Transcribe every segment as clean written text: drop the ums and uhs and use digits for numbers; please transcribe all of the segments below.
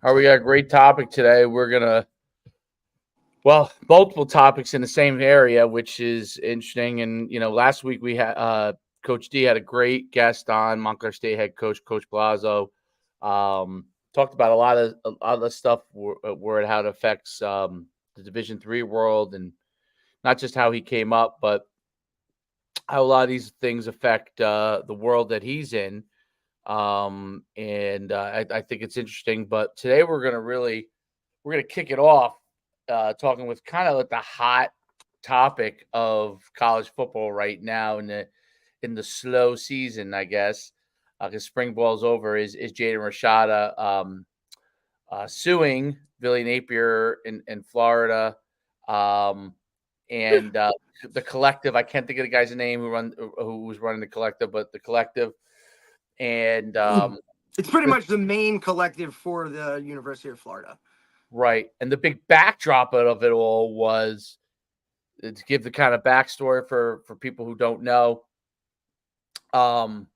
All right, we got a great topic today. Multiple topics in the same area, which is interesting. And, last week we had Coach D had a great guest on, Montclair State head coach, Coach Palazzo. Talked about a lot of stuff where how it affects the Division III world, and not just how he came up, but how a lot of these things affect the world that he's in. I think it's interesting. But today we're gonna kick it off talking with kind of like the hot topic of college football right now in the slow season, I guess, because spring ball's over. Is Jaden Rashada suing Billy Napier in Florida, um, and the collective. I can't think of the guy's name who was running the collective, but the collective and It's pretty much the main collective for the University of Florida. right. And the big backdrop of it all was to give the kind of backstory for people who don't know. Jaden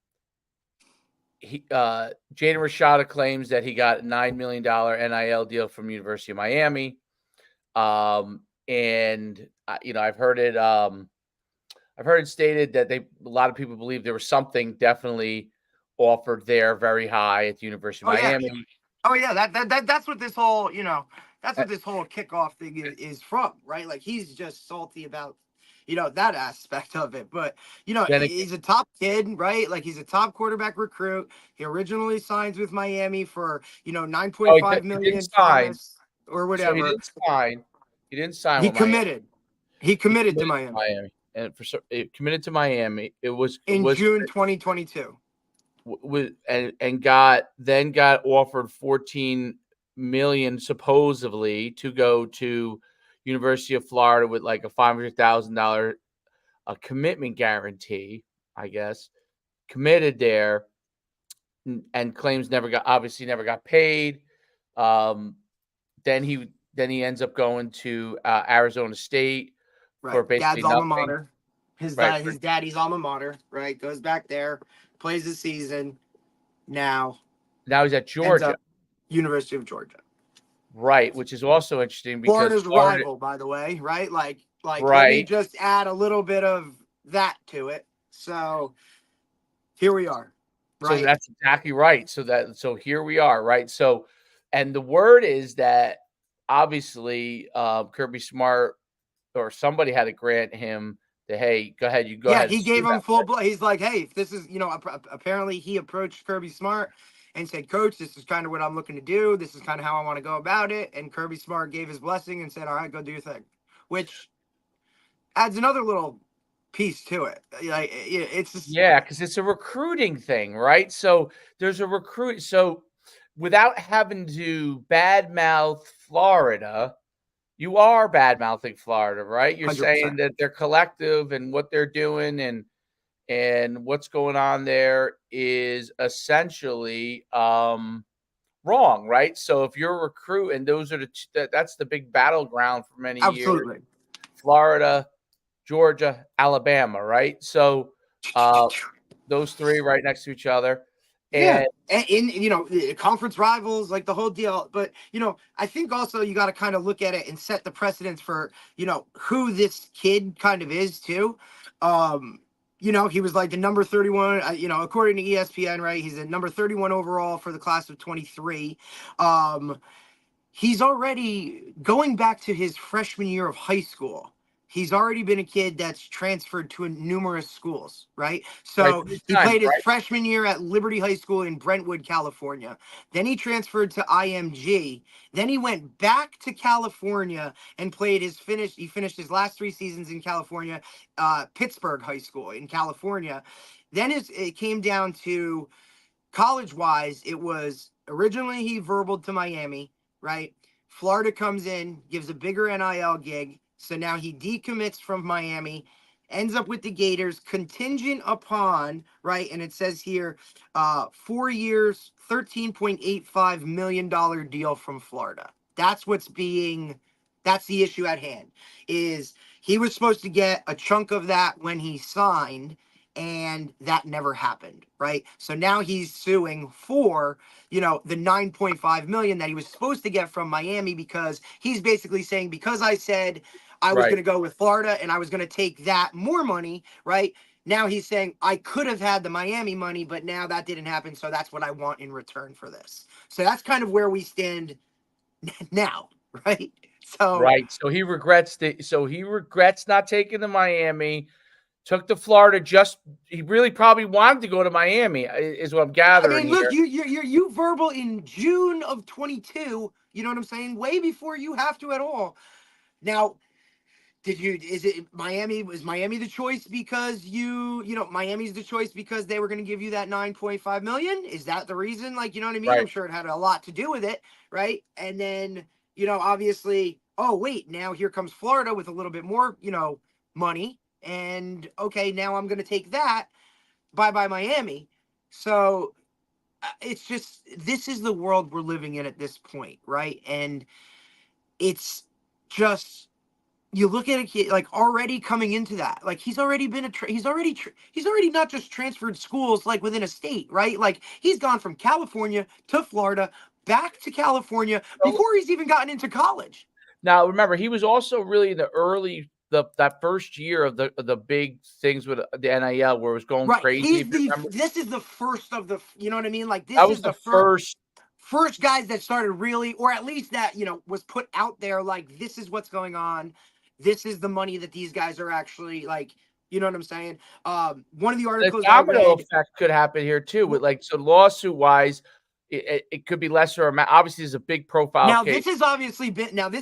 Rashada claims that he got a $9 million NIL deal from University of Miami. I've heard it stated that a lot of people believe there was something definitely offered there very high at the University of Miami. Oh yeah, that's what this whole that's what this whole kickoff thing is from, right? Like he's just salty about that aspect of it, but he's a top kid, right? Like he's a top quarterback recruit. He originally signs with Miami for 9.5 million promise or whatever. So he didn't sign. He didn't sign. He committed. He committed to Miami. And it committed to Miami. It was in June 2022. Got offered 14 million supposedly to go to University of Florida with like a $500,000 commitment guarantee, I guess. Committed there, and claims never got paid. Then he ends up going to Arizona State for basically Dad's alma mater. His daddy's alma mater, right? Goes back there, plays the season. Now he's at Georgia, University of Georgia, right? Which is also interesting because Florida's rival, by the way, right? Like let me just add a little bit of that to it. So here we are. Right? So that's exactly right. So here we are, right? So, and the word is that obviously Kirby Smart or somebody had to grant him the, hey, go ahead, you go ahead. Yeah, he gave him full blood. He's like, hey, if this is, apparently he approached Kirby Smart and said, Coach, this is kind of what I'm looking to do. This is kind of how I want to go about it. And Kirby Smart gave his blessing and said, all right, go do your thing, which adds another little piece to it. Like it's just, because it's a recruiting thing, right? So there's a recruit. So without having to badmouth Florida, you are bad-mouthing Florida, right? You're 100%. Saying that they're collective and what they're doing and what's going on there is essentially wrong, right? So if you're a recruit, and those are that's the big battleground for many years. Florida, Georgia, Alabama, right? So those three right next to each other. And in conference rivals, like the whole deal. But I think also you got to kind of look at it and set the precedence for who this kid kind of is too. He was like the number 31. According to ESPN, right? He's a number 31 overall for the class of 23. He's already going back to his freshman year of high school. He's already been a kid that's transferred to numerous schools, right? So he played his freshman year at Liberty High School in Brentwood, California. Then he transferred to IMG. Then he went back to California and he finished his last 3 seasons in California, Pittsburgh High School in California. Then it came down to college-wise, it was originally he verbaled to Miami, right? Florida comes in, gives a bigger NIL gig. So now he decommits from Miami, ends up with the Gators, contingent upon, right? And it says here, 4 years, $13.85 million deal from Florida. That's the issue at hand, is he was supposed to get a chunk of that when he signed. and that never happened, right? So now he's suing for, the 9.5 million that he was supposed to get from Miami, because he's basically saying, because I said I was going to go with Florida and I was going to take that more money, right? Now he's saying I could have had the Miami money, but now that didn't happen, so that's what I want in return for this. So that's kind of where we stand now, right? So So he regrets not taking the Miami, took the Florida. He really probably wanted to go to Miami, is what I'm gathering look, here. you verbal in June of 22. You know what I'm saying? Way before you have to at all. Now, is it Miami? Was Miami the choice because Miami's the choice because they were going to give you that 9.5 million? Is that the reason? Like, you know what I mean? I'm sure it had a lot to do with it, right? And then, obviously, oh, wait, now here comes Florida with a little bit more, money. And okay, now I'm going to take that. Bye-bye Miami. So it's just, this is the world we're living in at this point, right? And it's just, you look at a kid like already coming into that, like he's already been he's already not just transferred schools like within a state, right? Like he's gone from California to Florida, back to California before he's even gotten into college. Now, remember, he was also really in the early that first year of the big things with the NIL where it was going crazy. This is the first of the, you know what I mean? Like this That was is the the first guys that started really, or at least that, was put out there, like, this is what's going on. This is the money that these guys are actually, like, you know what I'm saying? One of the articles the domino effect could happen here too, with so lawsuit wise, it could be lesser amount. Obviously, there's a big profile now case. this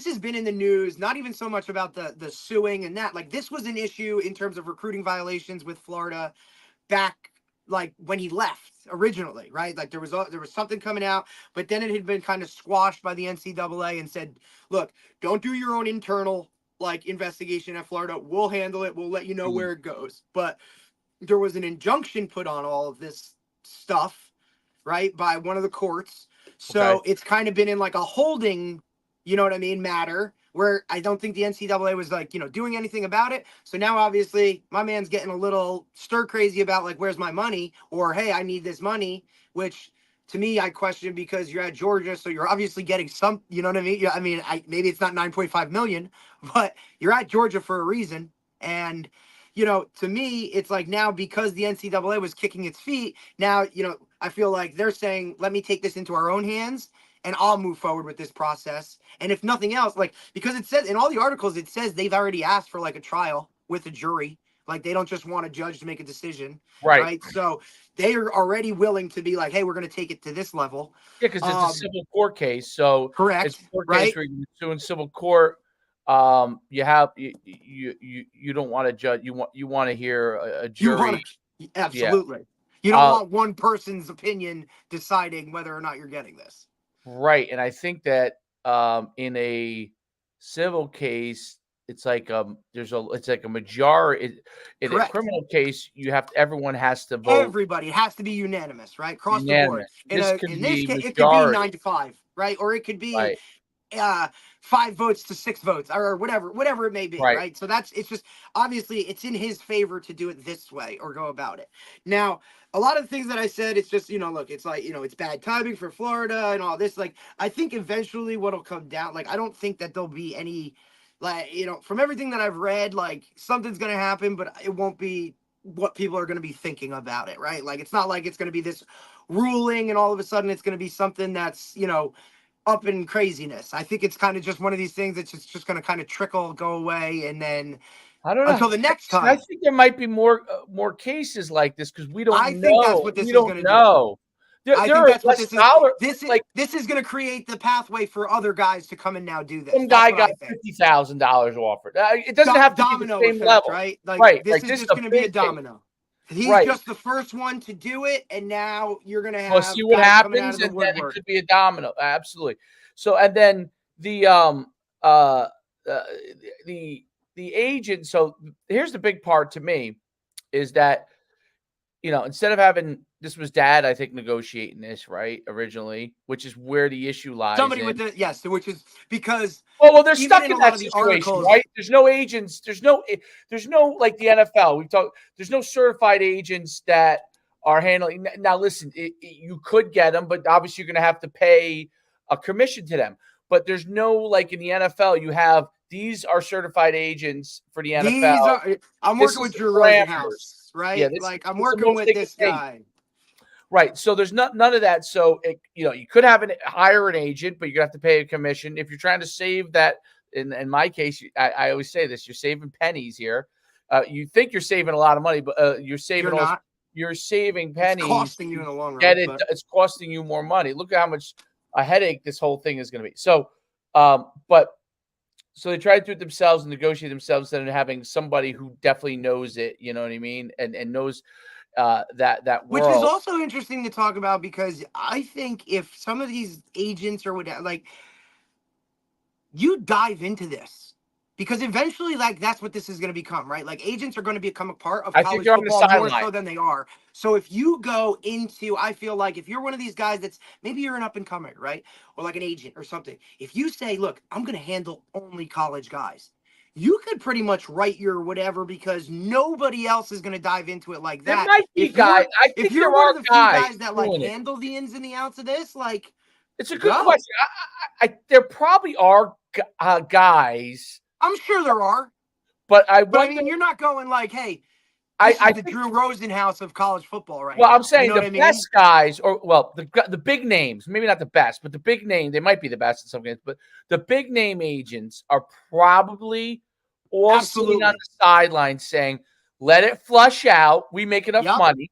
has been in the news, not even so much about the suing and that. Like, this was an issue in terms of recruiting violations with Florida back, like, when he left originally, right? Like there was something coming out, but then it had been kind of squashed by the NCAA and said, look, don't do your own internal like investigation at Florida. We'll handle it. We'll let you know where it goes. But there was an injunction put on all of this stuff, right, by one of the courts. So it's kind of been in like a holding, you know what I mean, matter, where I don't think the NCAA was like, doing anything about it. So now obviously my man's getting a little stir crazy about like, where's my money? Or, hey, I need this money, which to me, I question, because you're at Georgia. So you're obviously getting some, you know what I mean? I mean, maybe it's not 9.5 million, but you're at Georgia for a reason. And, to me, it's like now, because the NCAA was kicking its feet, now, I feel like they're saying, let me take this into our own hands and I'll move forward with this process. And if nothing else, like, because it says in all the articles, it says they've already asked for like a trial with a jury. Like, they don't just want a judge to make a decision. Right. So they are already willing to be like, hey, we're going to take it to this level. Yeah, because it's a civil court case. So correct. It's a court case where you sue in civil court. You don't want to judge. You want to hear a jury. Absolutely. You don't want one person's opinion deciding whether or not you're getting this. Right. And I think that in a civil case, it's like it's like a majority. In a criminal case, everyone has to vote. Everybody has to be unanimous, right? Across the board. In this case, it could be 9-5, right? Or it could be 5 votes to 6 votes, or whatever it may be, right? So it's just, obviously it's in his favor to do it this way or go about it. Now, a lot of the things that I said, it's just, look, it's like, it's bad timing for Florida and all this. Like, I think eventually what'll come down, like, I don't think that there'll be any, like, from everything that I've read, like, something's going to happen, but it won't be what people are going to be thinking about it, right? Like, it's not like it's going to be this ruling and all of a sudden it's going to be something that's, up in craziness. I think it's kind of just one of these things that's just going to kind of trickle, go away, and then I don't know until the next time. I think there might be more cases like this because we don't know. I think that's what this is going to do. I think that's what this is going to create the pathway for other guys to come and now do this. Some guy got $50,000 offered. It doesn't have to be the same effect, level, right? Like, this is just going to be a domino. He's just the first one to do it, and now you're going to have see what happens, and then it could be a domino. Absolutely. So, and then the agent. So here's the big part to me, is that instead of having this was dad, I think, negotiating this, right, originally, which is where the issue lies. Somebody with the yes, which is because well, they're even stuck in in a lot that of the situation, articles, right? There's no agents. There's no like the NFL. There's no certified agents that are handling. Now, listen, you could get them, but obviously you're going to have to pay a commission to them. But there's no like in the NFL, you have these are certified agents for the NFL. I'm This working is with the Drew parameters. Rosenhaus, right? Yeah, like I'm this is the working most with they can this take. guy. Right. So there's none of that. So, you could hire an agent, but you're going to have to pay a commission. If you're trying to save that, in my case, I always say this, you're saving pennies here. You think you're saving a lot of money, but you're saving you're saving pennies. It's costing you in the long run. It's costing you more money. Look at how much a headache this whole thing is going to be. So, so they try to do it themselves and negotiate themselves instead of having somebody who definitely knows it, you know what I mean? And knows that world. Which is also interesting to talk about because I think if some of these agents or whatever, like, you dive into this because eventually, like, that's what this is going to become, right? Like, agents are going to become a part of college football more so than they are. So if you go into, I feel like if you're one of these guys that's maybe you're an up and comer, right? Or like an agent or something. If you say, look, I'm going to handle only college guys, you could pretty much write your whatever because nobody else is going to dive into it like that. There might be guys. If you're one of the few guys that like handle the ins and the outs of this, like, it's a good question. There probably are guys. I'm sure there are, but I mean, you're not going like, hey, this is the Drew Rosenhaus of college football, right? Well, now. I'm saying the best guys, or the big names, maybe not the best, but the big name, they might be the best in some cases. But the big name agents are probably all sitting on the sidelines saying, "Let it flush out. We make enough money.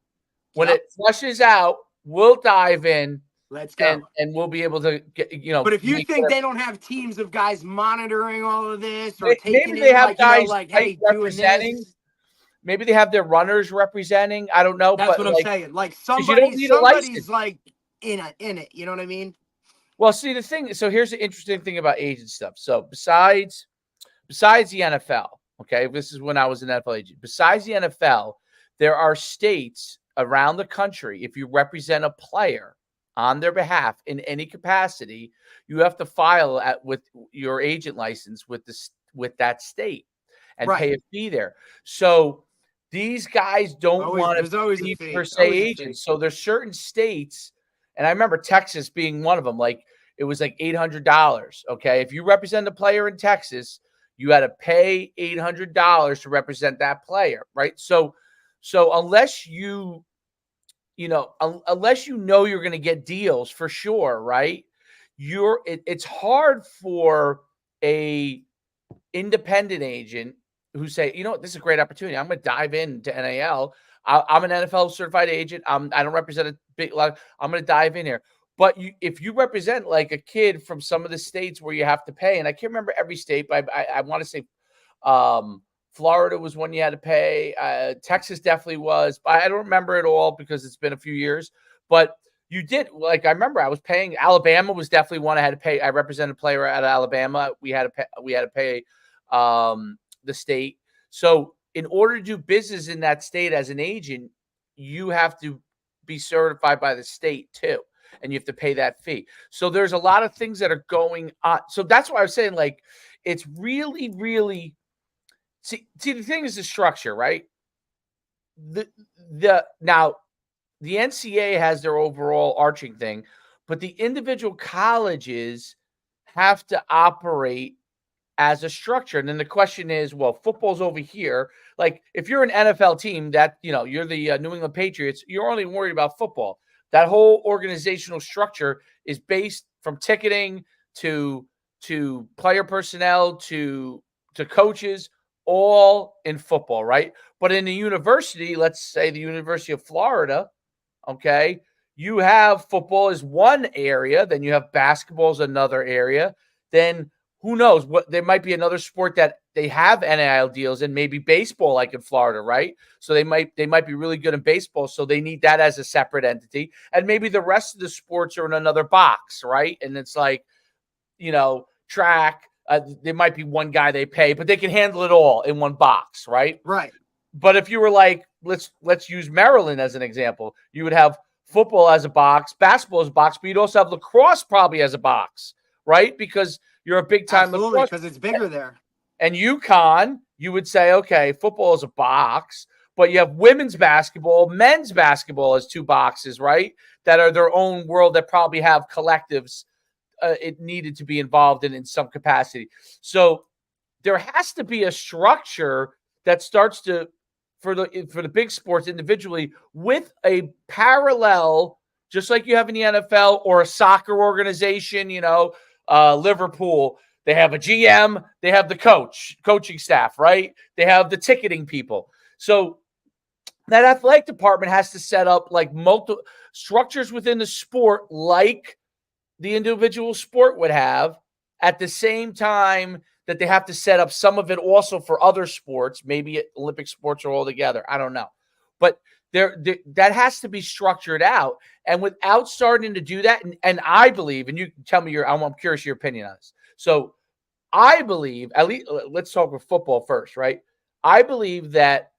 When it flushes out, we'll dive in." Let's go. And we'll be able to get, But if you think they don't have teams of guys monitoring all of this or maybe taking they have like, guys like, hey, representing. Maybe they have their runners representing. I don't know. That's what I'm saying. Like somebody's like in it. You know what I mean? Well, see the thing. So here's the interesting thing about agent stuff. So besides the NFL, okay, this is when I was an NFL agent. Besides the NFL, there are states around the country. If you represent a player on their behalf in any capacity, you have to file with your agent license with that state and pay a fee there. So these guys don't want to be per se agents. So there's certain states, and I remember Texas being one of them. Like it was like $800. Okay, if you represent a player in Texas, you had to pay $800 to represent that player, right? So unless unless you're going to get deals for sure, right? It's hard for a independent agent who say, this is a great opportunity. I'm going to dive into NAL. I'm an NFL certified agent. I don't represent a big lot. I'm going to dive in here. But if you represent like a kid from some of the states where you have to pay, and I can't remember every state, but I want to say Florida was one you had to pay. Texas definitely was. But I don't remember it all because it's been a few years. But you did, like, I remember I was paying. Alabama was definitely one I had to pay. I represented a player out of Alabama. We had to pay the state. So in order to do business in that state as an agent, you have to be certified by the state too. And you have to pay that fee. So there's a lot of things that are going on. So that's why I was saying, like, it's really, really see the thing is the structure, right? Now the NCAA has their overall arching thing, but the individual colleges have to operate as a structure. And then the question is, well, football's over here. Like if you're an NFL team that, you're the New England Patriots, you're only worried about football. That whole organizational structure is based from ticketing to player personnel to coaches, all in football, right? But in the university, let's say the University of Florida, okay, you have football as one area, then you have basketball as another area, then who knows what there might be another sport that they have NIL deals in, maybe baseball, like in Florida, right? So they might be really good in baseball, so they need that as a separate entity, and maybe the rest of the sports are in another box, right? And it's like, track. There might be one guy they pay, but they can handle it all in one box, right? Right. But if you were like let's use Maryland as an example. You would have football as a box, basketball as a box, but you'd also have lacrosse probably as a box, right? Because you're a big time Absolutely, lacrosse. because it's bigger there. And UConn, you would say, okay, football is a box, but you have women's basketball, men's basketball as two boxes, right? That are their own world that probably have collectives it needed to be involved in some capacity. So there has to be a structure that starts to for the big sports individually with a parallel, just like you have in the NFL or a soccer organization, Liverpool. They have a GM, they have the coaching staff, right? They have the ticketing people. So that athletic department has to set up like multiple structures within the sport, like the individual sport would have, at the same time that they have to set up some of it also for other sports, maybe Olympic sports or all together. I don't know. But that has to be structured out. And without starting to do that, and I believe, and you can tell me I'm curious your opinion on this. So I believe, at least let's talk with football first, right? I believe that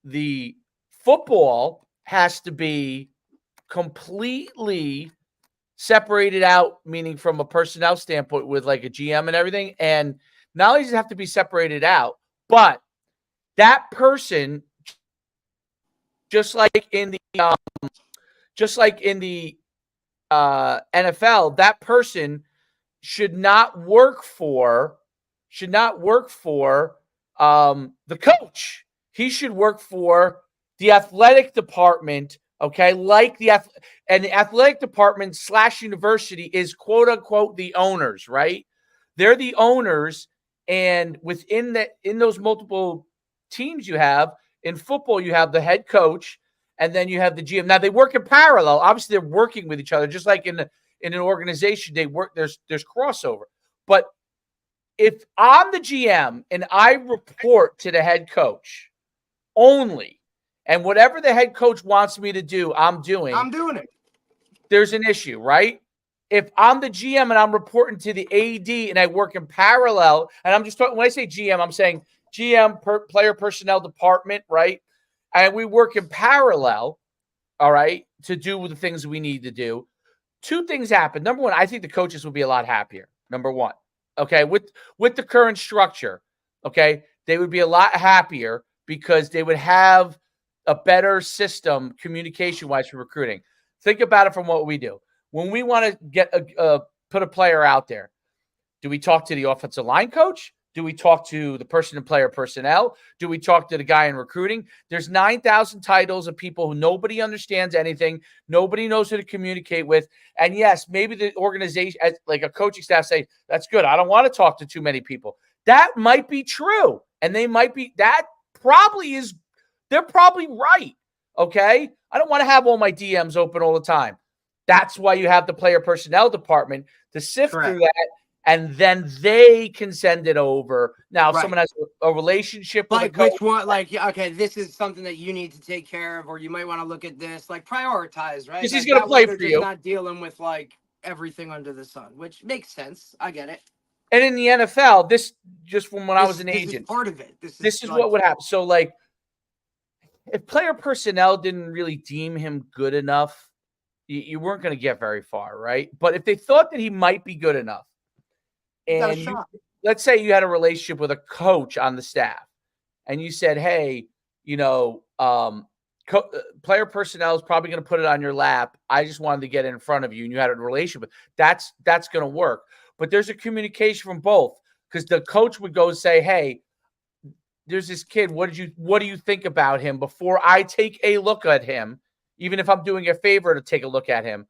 the football has to be completely separated out, meaning from a personnel standpoint with like a GM and everything. And not only does it have to be separated out, but that person, just like in the NFL, that person should not work for the coach. He should work for the athletic department. Okay, like the athletic department / university is quote unquote the owners, right? They're the owners, and in those multiple teams you have in football, you have the head coach, and then you have the GM. Now they work in parallel. Obviously, they're working with each other, just like in an organization. They work. There's crossover, but if I'm the GM and I report to the head coach only, and whatever the head coach wants me to do, I'm doing it. There's an issue, right? If I'm the GM and I'm reporting to the AD and I work in parallel, and I'm just talking, when I say GM, I'm saying GM, player personnel department, right? And we work in parallel, all right, to do the things we need to do. Two things happen. Number one, I think the coaches will be a lot happier. Number one, okay, with the current structure, okay, they would be a lot happier because they would have a better system communication-wise for recruiting. Think about it from what we do. When we want to get put a player out there, do we talk to the offensive line coach? Do we talk to the person in player personnel? Do we talk to the guy in recruiting? There's 9,000 titles of people who nobody understands anything. Nobody knows who to communicate with. And yes, maybe the organization, like a coaching staff, say, that's good. I don't want to talk to too many people. That might be true. And they're probably right. Okay. I don't want to have all my DMs open all the time. That's why you have the player personnel department to sift through that. And then they can send it over. Now, if someone has a relationship with a coach, which one, okay, this is something that you need to take care of, or you might want to look at this, prioritize, right? Because he's going to play for you. Not dealing with everything under the sun, which makes sense. I get it. And in the NFL, this just from when I was an agent, is part of it. This is what would happen. So, if player personnel didn't really deem him good enough, you weren't going to get very far, right? But if they thought that he might be good enough, and let's say you had a relationship with a coach on the staff, and you said, hey, player personnel is probably going to put it on your lap. I just wanted to get in front of you, and you had a relationship. That's going to work. But there's a communication from both, because the coach would go say, hey, there's this kid. What do you think about him before I take a look at him? Even if I'm doing a favor to take a look at him,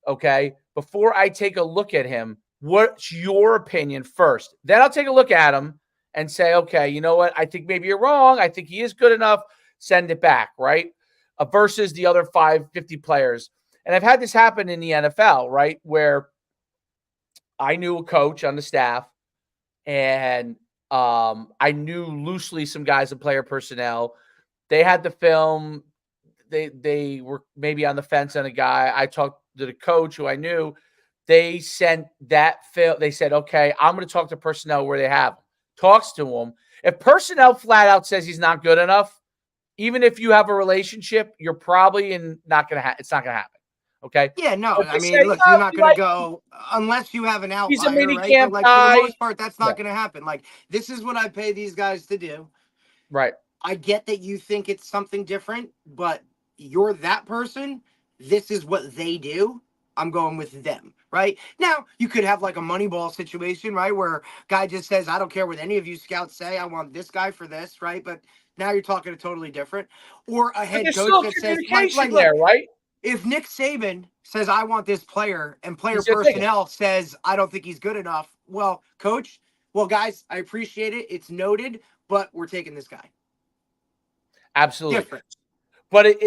okay? Before I take a look at him, what's your opinion first? Then I'll take a look at him and say, okay, you know what? I think maybe you're wrong. I think he is good enough. Send it back, right? Versus the other 50 players. And I've had this happen in the NFL, right? Where I knew a coach on the staff, and I knew loosely some guys in player personnel. They had the film. They were maybe on the fence on a guy. I talked to the coach who I knew. They sent that film. They said, okay, I'm going to talk to personnel where they have him. Talks to him. If personnel flat out says he's not good enough, even if you have a relationship, you're probably not going to it's not going to happen. Okay. Yeah, no, So I mean, say, look, oh, you're not going to go unless you have an he's a outlier, mini right? But camp like for the guy. most part, that's not going to happen. Like, this is what I pay these guys to do. Right. I get that you think it's something different, but you're that person. This is what they do. I'm going with them, right? Now, you could have like a Moneyball situation, right? Where guy just says, I don't care what any of you scouts say. I want this guy for this, right? But now you're talking totally different. Or a head coach that says, like, look, there, right? If Nick Saban says, I want this player, and player He's personnel says, I don't think he's good enough, well, coach, well, guys, I appreciate it. It's noted, but we're taking this guy. Absolutely. Different. But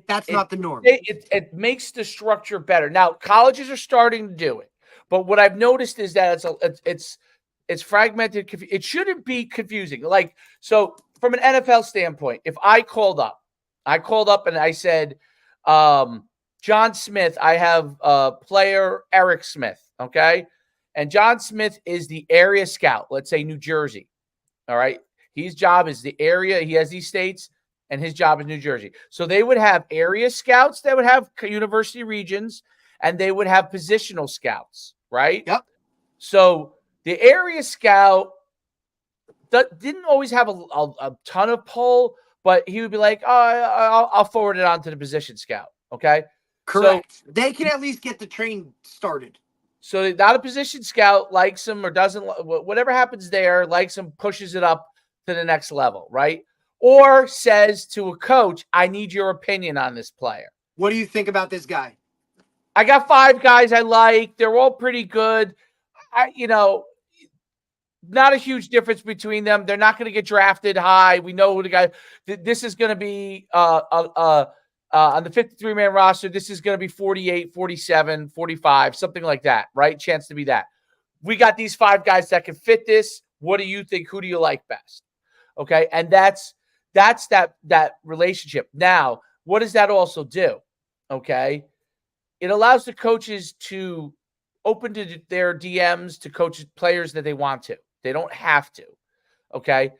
that's not the norm. It makes the structure better. Now, colleges are starting to do it, but what I've noticed is that it's fragmented. It shouldn't be confusing. Like, so from an NFL standpoint, if I called up and I said, John Smith, I have player Eric Smith, okay? And John Smith is the area scout, let's say New Jersey, all right? His job is the area. He has these states, and his job is New Jersey. So they would have area scouts that would have university regions, and they would have positional scouts, right? Yep. So the area scout didn't always have a ton of pull, but he would be like, oh, I'll forward it on to the position scout, okay? Correct. So they can at least get the train started. So not a position scout likes him or doesn't, whatever happens there, likes him, pushes it up to the next level, right? Or says to a coach, I need your opinion on this player. What do you think about this guy? I got 5 guys I like. They're all pretty good. Not a huge difference between them. They're not going to get drafted high. We know who the guy. This is going to be on the 53-man roster. This is going to be 48, 47, 45, something like that, right? Chance to be that. We got these 5 guys that can fit this. What do you think? Who do you like best? Okay, and that's that relationship. Now, what does that also do? Okay, it allows the coaches to open to their DMs to coach players that they want to. They don't have to. Okay,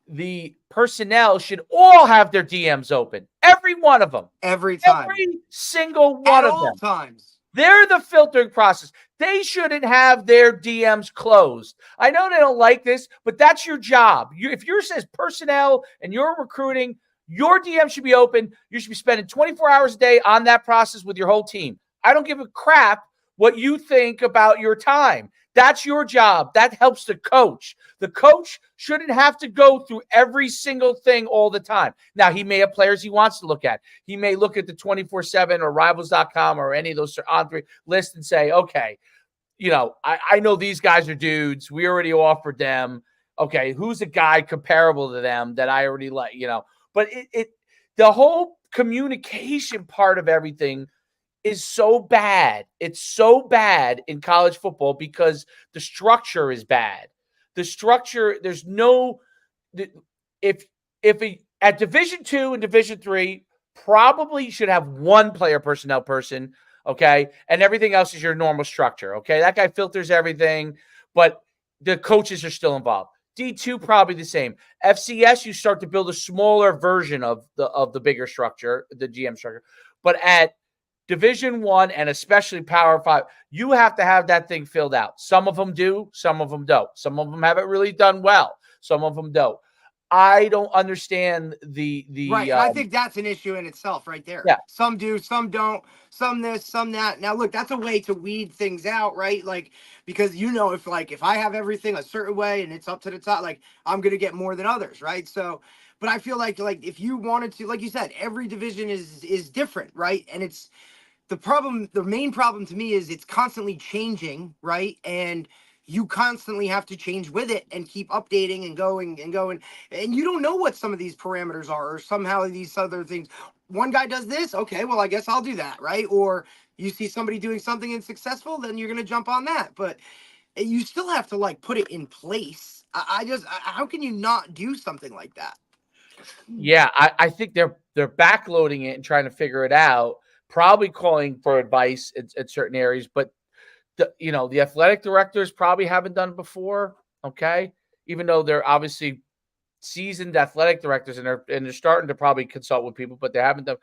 the personnel should all have their DMs open. Every one of them. Every time. Every single one of them. At all times. They're the filtering process. They shouldn't have their DMs closed. I know they don't like this, but that's your job. If yours says personnel and you're recruiting, your DM should be open. You should be spending 24 hours a day on that process with your whole team. I don't give a crap what you think about your time. That's your job. That helps the coach. The coach shouldn't have to go through every single thing all the time. Now, he may have players he wants to look at. He may look at the 24/7 or Rivals.com or any of those on-3 lists and say, okay, I know these guys are dudes. We already offered them. Okay, who's a guy comparable to them that I already like, But the whole communication part of everything is so bad. It's so bad in college football because the structure is bad. The structure, there's no, if at Division II and Division III, probably you should have one player personnel person, okay? And everything else is your normal structure, okay? That guy filters everything, but the coaches are still involved. D2, probably the same. FCS, you start to build a smaller version of the bigger structure, the GM structure. But at Division I and especially Power 5, you have to have that thing filled out. Some of them do, some of them don't. Some of them haven't really done well. Some of them don't. I don't understand the right. I think that's an issue in itself right there. Yeah. Some do, some don't, some this, some that. Now, look, that's a way to weed things out, right? Like, because if I have everything a certain way and it's up to the top, like I'm going to get more than others, right? So, but I feel like if you wanted to, like you said, every division is different, right? And it's, the main problem to me is it's constantly changing, right? And you constantly have to change with it and keep updating and going. And you don't know what some of these parameters are, or somehow these other things. One guy does this, okay, well, I guess I'll do that, right? Or you see somebody doing something and successful, then you're going to jump on that. But you still have to put it in place. How can you not do something like that? Yeah, I think they're backloading it and trying to figure it out. Probably calling for advice at certain areas, but the athletic directors probably haven't done it before. Okay, even though they're obviously seasoned athletic directors, and they're starting to probably consult with people, but they haven't done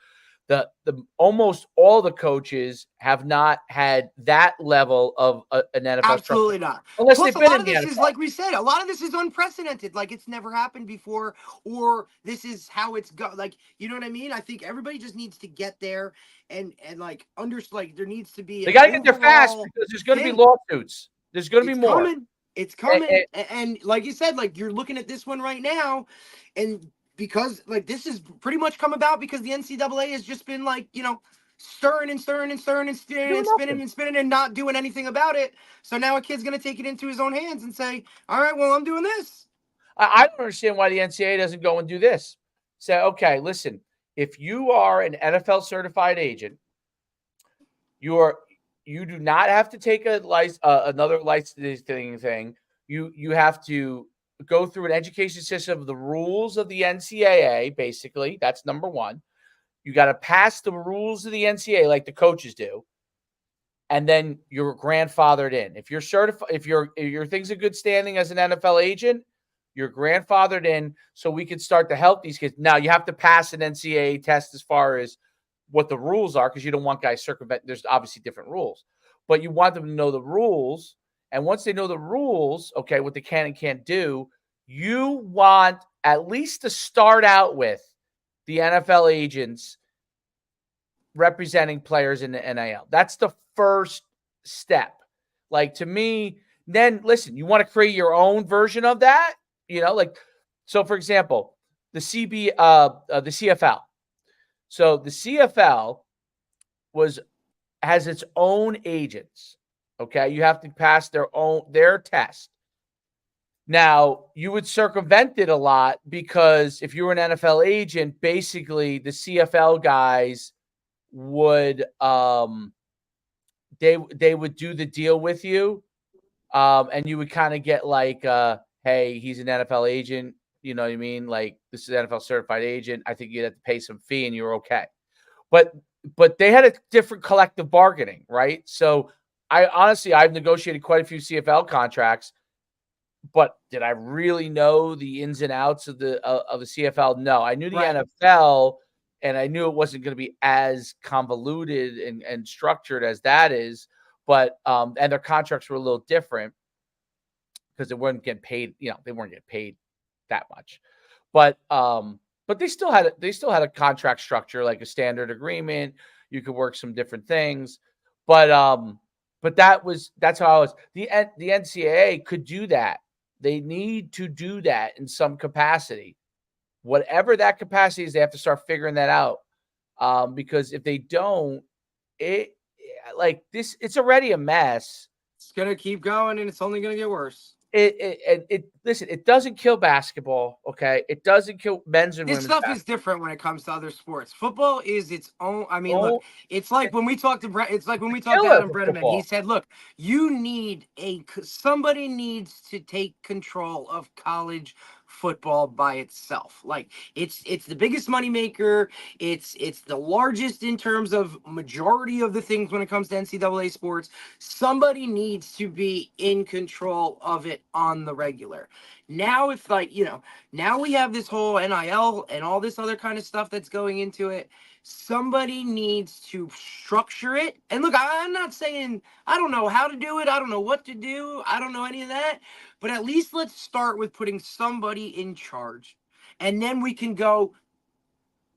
the almost all the coaches have not had that level of an NFL Absolutely structure. not. Unless Plus, they've a been lot in of the this NFL. is, like we said, a lot of this is unprecedented. Like, it's never happened before, or this is how it's go. Like, you know what I mean? I think everybody just needs to get there and like there needs to be They an got to get there fast overall because there's going to be thing. lawsuits. There's going to be It's more. coming. It's coming. And like you said, like, you're looking at this one right now, and because like this is pretty much come about because the NCAA has just been like, stirring and stirring and stirring and spinning and spinning and spinning and not doing anything about it. So now a kid's going to take it into his own hands and say, all right, well, I'm doing this. I don't understand why the NCAA doesn't go and do this. Say, okay, listen, if you are an NFL certified agent, you do not have to take another licensing thing. You have to go through an education system of the rules of the NCAA. Basically, that's number one. You got to pass the rules of the NCAA like the coaches do, and then you're grandfathered in. If you're certified, if your thing's in good standing as an NFL agent, you're grandfathered in, so we can start to help these kids. Now you have to pass an NCAA test as far as what the rules are, because you don't want guys circumvent. There's obviously different rules, but you want them to know the rules. And once they know the rules, okay, what they can and can't do, you want at least to start out with the NFL agents representing players in the NIL. That's the first step. Like, to me, then listen, you want to create your own version of that, like, so for example, the CFL. So the CFL has its own agents. Okay, you have to pass their test. Now, you would circumvent it a lot because if you were an NFL agent, basically the CFL guys would they would do the deal with you, and you would kind of get like, hey, he's an NFL agent, you know what I mean? Like, this is an NFL certified agent. I think you'd have to pay some fee and you're okay. But they had a different collective bargaining, right? So I've negotiated quite a few CFL contracts, but did I really know the ins and outs of the CFL? No, I knew the NFL, and I knew it wasn't going to be as convoluted and structured as that is. But and their contracts were a little different because they weren't getting paid. They weren't getting paid that much. But they still had a contract structure, like a standard agreement. You could work some different things, but that's how I was. The NCAA could do that. They need to do that in some capacity. Whatever that capacity is, they have to start figuring that out. Because if they don't, it's already a mess. It's gonna keep going, and it's only gonna get worse. Listen, it doesn't kill basketball, okay? It doesn't kill men's and women's. This stuff basketball. Is different when it comes to other sports. Football is its own. I mean, look, it's like when we talked to Brett. It's like when we talked to Adam Bredeman. He said, "Look, somebody needs to take control of college football by itself. Like, it's the biggest moneymaker. It's the largest in terms of majority of the things when it comes to NCAA sports. Somebody needs to be in control of it on the regular. Now, if now we have this whole NIL and all this other kind of stuff that's going into it. Somebody needs to structure it. And look, I'm not saying I don't know how to do it. I don't know what to do. I don't know any of that. But at least let's start with putting somebody in charge. And then we can go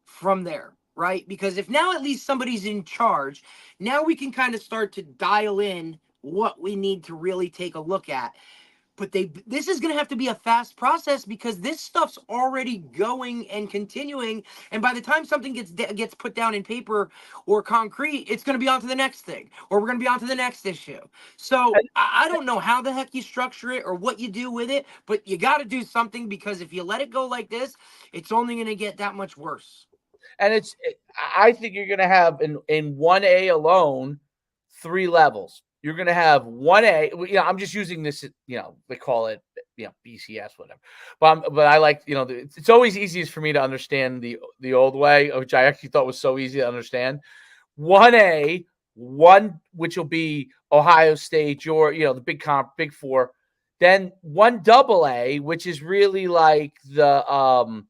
from there, right? Because if now at least somebody's in charge, now we can kind of start to dial in what we need to really take a look at. But this is going to have to be a fast process because this stuff's already going and continuing. And by the time something gets put down in paper or concrete, it's going to be on to the next thing, or we're going to be on to the next issue. So I don't know how the heck you structure it or what you do with it, but you got to do something, because if you let it go like this, it's only going to get that much worse. And I think you're going to have in 1A alone 3 levels. You're going to have 1A. I'm just using this. They call it BCS, whatever. But I like it's always easiest for me to understand the old way, which I actually thought was so easy to understand. 1A, which will be Ohio State, the Big Four. Then 1AA, which is really like a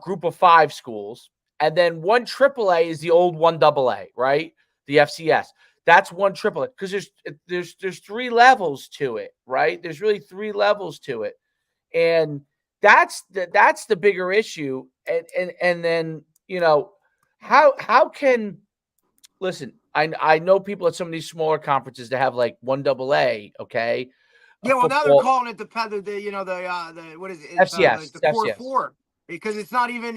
group of 5 schools, and then 1 AAA is the old 1AA, right? The FCS. That's 1 AAA because there's 3 levels to it, right? There's really 3 levels to it, and that's the bigger issue. And then how can listen? I know people at some of these smaller conferences that have like 1AA, okay. Yeah, well, now they're Football, calling it the what is it? It's like FCS, the core FCS. 4 because it's not even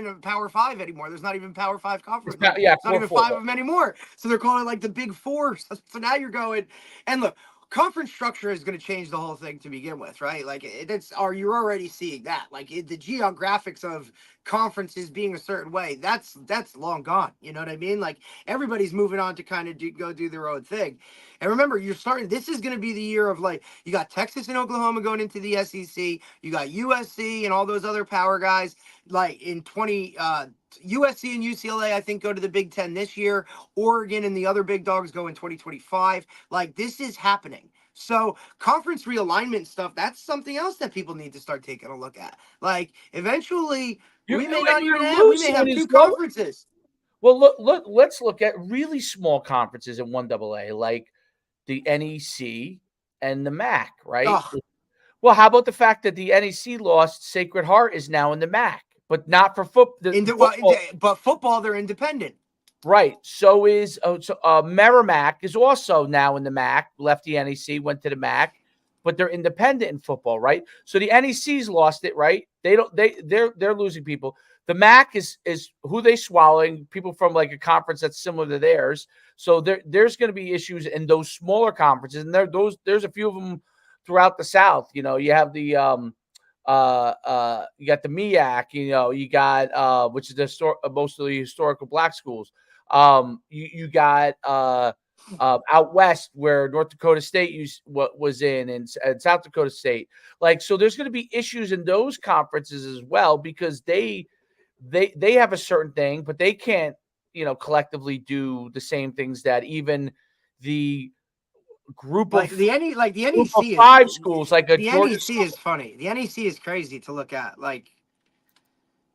a Power 5 anymore. There's not even Power 5 conference. Like, Yeah, it's not even 5 of them anymore. So they're calling it like the Big 4. So now you're going and look. Conference structure is going to change the whole thing to begin with, right? Like you're already seeing that. Like the geographics of conferences being a certain way, that's long gone. You know what I mean? Like everybody's moving on to kind of go do their own thing. And remember, this is going to be the year of like, you got Texas and Oklahoma going into the SEC. You got USC and all those other power guys like in USC and UCLA, I think, go to the Big Ten this year. Oregon and the other big dogs go in 2025. Like, this is happening. So conference realignment stuff, that's something else that people need to start taking a look at. Like, eventually, we may have 2 conferences. Well, let's look at really small conferences in 1AA, like the NEC and the MAC, right? Ugh. Well, how about the fact that the NEC lost Sacred Heart is now in the MAC, but not for football. But football, they're independent. Right. So is Merrimack is also now in the MAC, left the NEC, went to the MAC, but they're independent in football, right? So the NEC's lost it, right? They're losing people. The MAC is who they swallowing, people from like a conference that's similar to theirs. So there's going to be issues in those smaller conferences, and there's a few of them throughout the South. You know, you have the you got the MEAC, you got which is mostly historical Black schools. You got out west where North Dakota State was in, and South Dakota State. Like, so there's going to be issues in those conferences as well because they have a certain thing, but they can't, collectively do the same things that even the group of the NEC is 5 schools, like the NEC is funny. The NEC is crazy to look at. Like,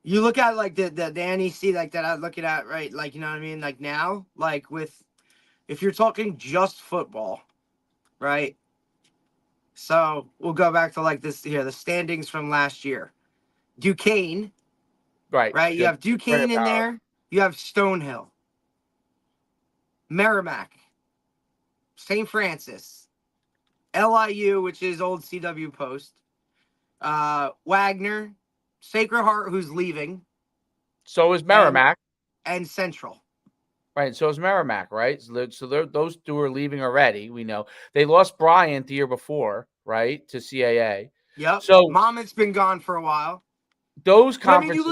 you look at like the NEC like that I'm looking at, right? Like, you know what I mean? Like now, like if you're talking just football, right? So we'll go back to like this here, the standings from last year. Duquesne, right? You have Duquesne in there. You have Stonehill, Merrimack, St. Francis, LIU, which is old CW Post, Wagner, Sacred Heart, who's leaving. So is Merrimack. And Central. Right. So is Merrimack, right? So those 2 are leaving already. We know they lost Bryant the year before, right, to CAA. Yep. So Monmouth's been gone for a while. Those conferences. I mean,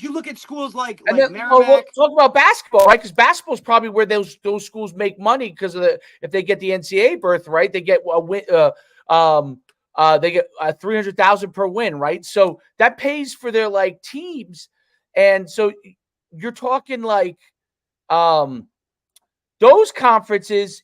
you look at schools like Merrimack. We'll talk about basketball, right? Because basketball is probably where those schools make money because if they get the NCAA berth, right, they get a win. They get $300,000 per win, right? So that pays for their like teams, and so you're talking like those conferences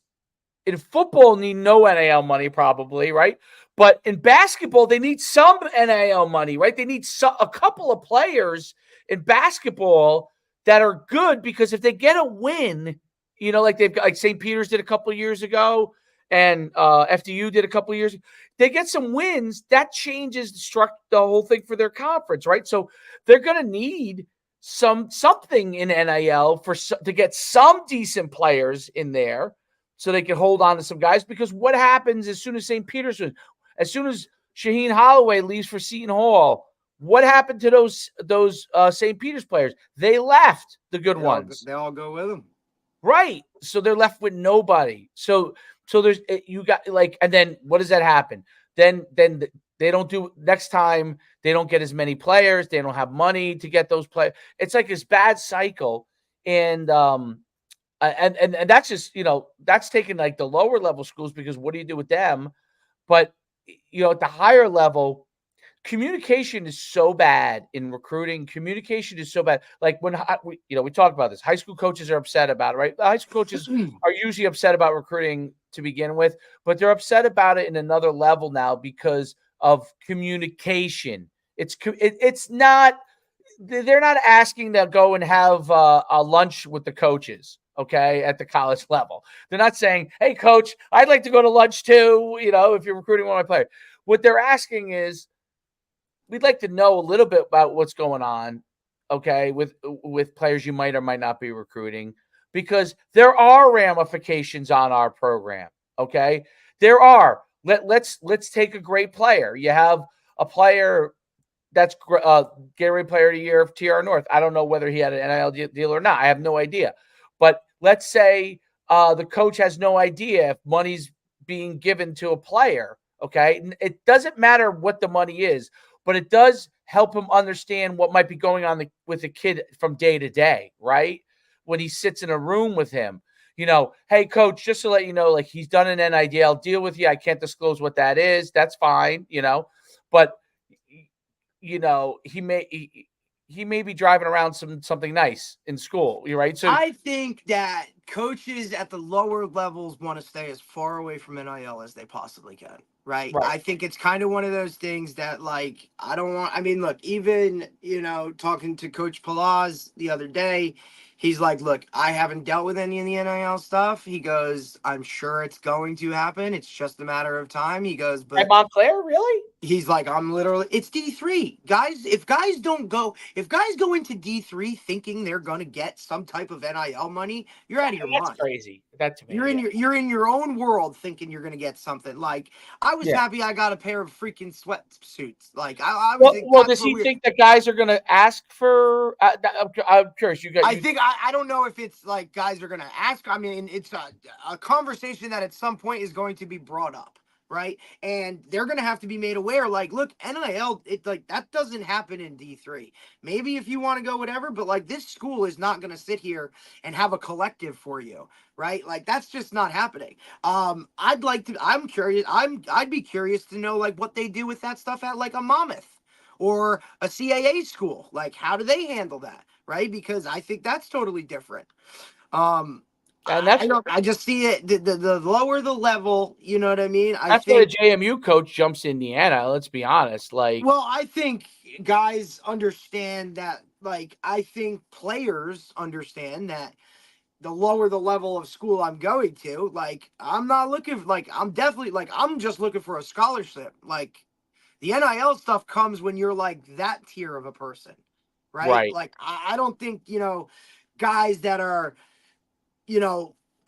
in football need no NIL money, probably, right? But in basketball, they need some NIL money, right? They need a couple of players in basketball that are good because if they get a win, like they've got, like St. Peter's did a couple of years ago, and FDU did a couple of years ago. They get some wins, that changes the whole thing for their conference, right? So they're going to need something in NIL to get some decent players in there so they can hold on to some guys. Because what happens as soon as St. Peter's, as soon as Shaheen Holloway leaves for Seton Hall, what happened to those St. Peter's players? They left, the good ones. They all go with them. Right. So they're left with nobody. So there's, you got like, and then what does that happen? Then they don't do next time. They don't get as many players. They don't have money to get those players. It's like this bad cycle. And that's just, that's taking like the lower level schools, because what do you do with them? But, at the higher level, communication is so bad in recruiting. Communication is so bad. Like when we talk about this, high school coaches are upset about it, right? The high school coaches are usually upset about recruiting to begin with, but they're upset about it in another level now because of communication. It's not, they're not asking to go and have a lunch with the coaches, okay, at the college level. They're not saying, hey, coach, I'd like to go to lunch too, if you're recruiting one of my players. What they're asking is, we'd like to know a little bit about what's going on, okay, with players you might or might not be recruiting, because there are ramifications on our program, okay? There are. Let's take a great player. You have a player that's Gatorade Player of the Year of TR North. I don't know whether he had an NIL deal or not. I have no idea. But let's say the coach has no idea if money's being given to a player. Okay, it doesn't matter what the money is, but it does help him understand what might be going on with the kid from day to day, right? When he sits in a room with him, hey, coach, just to let you know, like, he's done an NIL deal with you. I can't disclose what that is. That's fine, but he may be driving around something nice in school. You're right. So I think that coaches at the lower levels want to stay as far away from NIL as they possibly can. Right. I think it's kind of one of those things that, like, look, even, talking to Coach Palaz the other day, he's like, look, I haven't dealt with any of the NIL stuff. He goes, I'm sure it's going to happen. It's just a matter of time. He goes, but at Montclair, really? He's like, it's D3. Guys, if guys go into D3 thinking they're going to get some type of NIL money, you're out of your mind. That's crazy. That to me. You're in your own world thinking you're going to get something. Like, I was happy I got a pair of freaking sweatsuits. Like, I was well, does he think that guys are going to ask for I'm curious. I don't know if it's like guys are going to ask. I mean, it's a conversation that at some point is going to be brought up. Right. And they're going to have to be made aware, like, look, NIL, that doesn't happen in D3. Maybe if you want to go whatever, but like, this school is not going to sit here and have a collective for you. Right. Like, that's just not happening. I'm curious. I'd be curious to know, like, what they do with that stuff at, like, a Monmouth or a CAA school. Like, how do they handle that? Right. Because I think that's totally different. And I just see it. The lower the level, you know what I mean. That's where the JMU coach jumps Indiana. Let's be honest. I think guys understand that. Like, I think players understand that. The lower the level of school I'm going to, like, I'm not looking I'm definitely I'm just looking for a scholarship. Like, the NIL stuff comes when you're like that tier of a person, right? Like, I don't think guys that are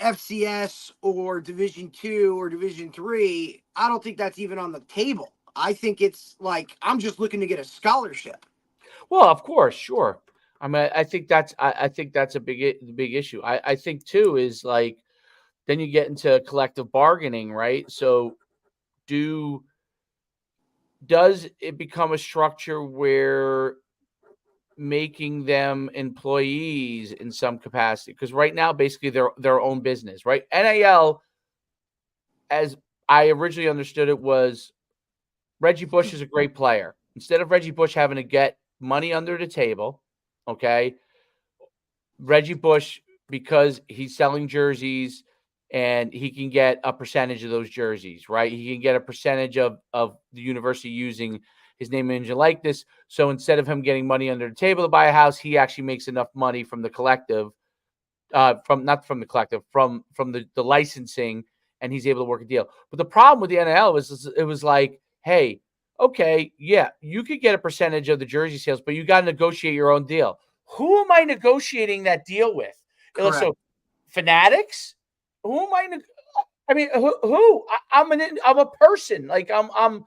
FCS or Division 2 or Division 3, I don't think that's even on the table. I think it's like, I'm just looking to get a scholarship. Well, of course, sure. I mean, I think that's a big issue. I think too is, like, then you get into collective bargaining, right? So does it become a structure where making them employees in some capacity? Because right now, basically, they're their own business, right? NIL, as I originally understood it, was Reggie Bush is a great player. Instead of Reggie Bush having to get money under the table, okay, Reggie Bush, because he's selling jerseys and he can get a percentage of those jerseys, right? He can get a percentage of the university using his name, image, and likeness. So instead of him getting money under the table to buy a house, he actually makes enough money from the collective, from the licensing, and he's able to work a deal. But the problem with the NIL was it was like, hey, okay, yeah, you could get a percentage of the jersey sales, but you got to negotiate your own deal. Who am I negotiating that deal with? So, Fanatics? Who am I? I mean, who? I'm a person. Like, I'm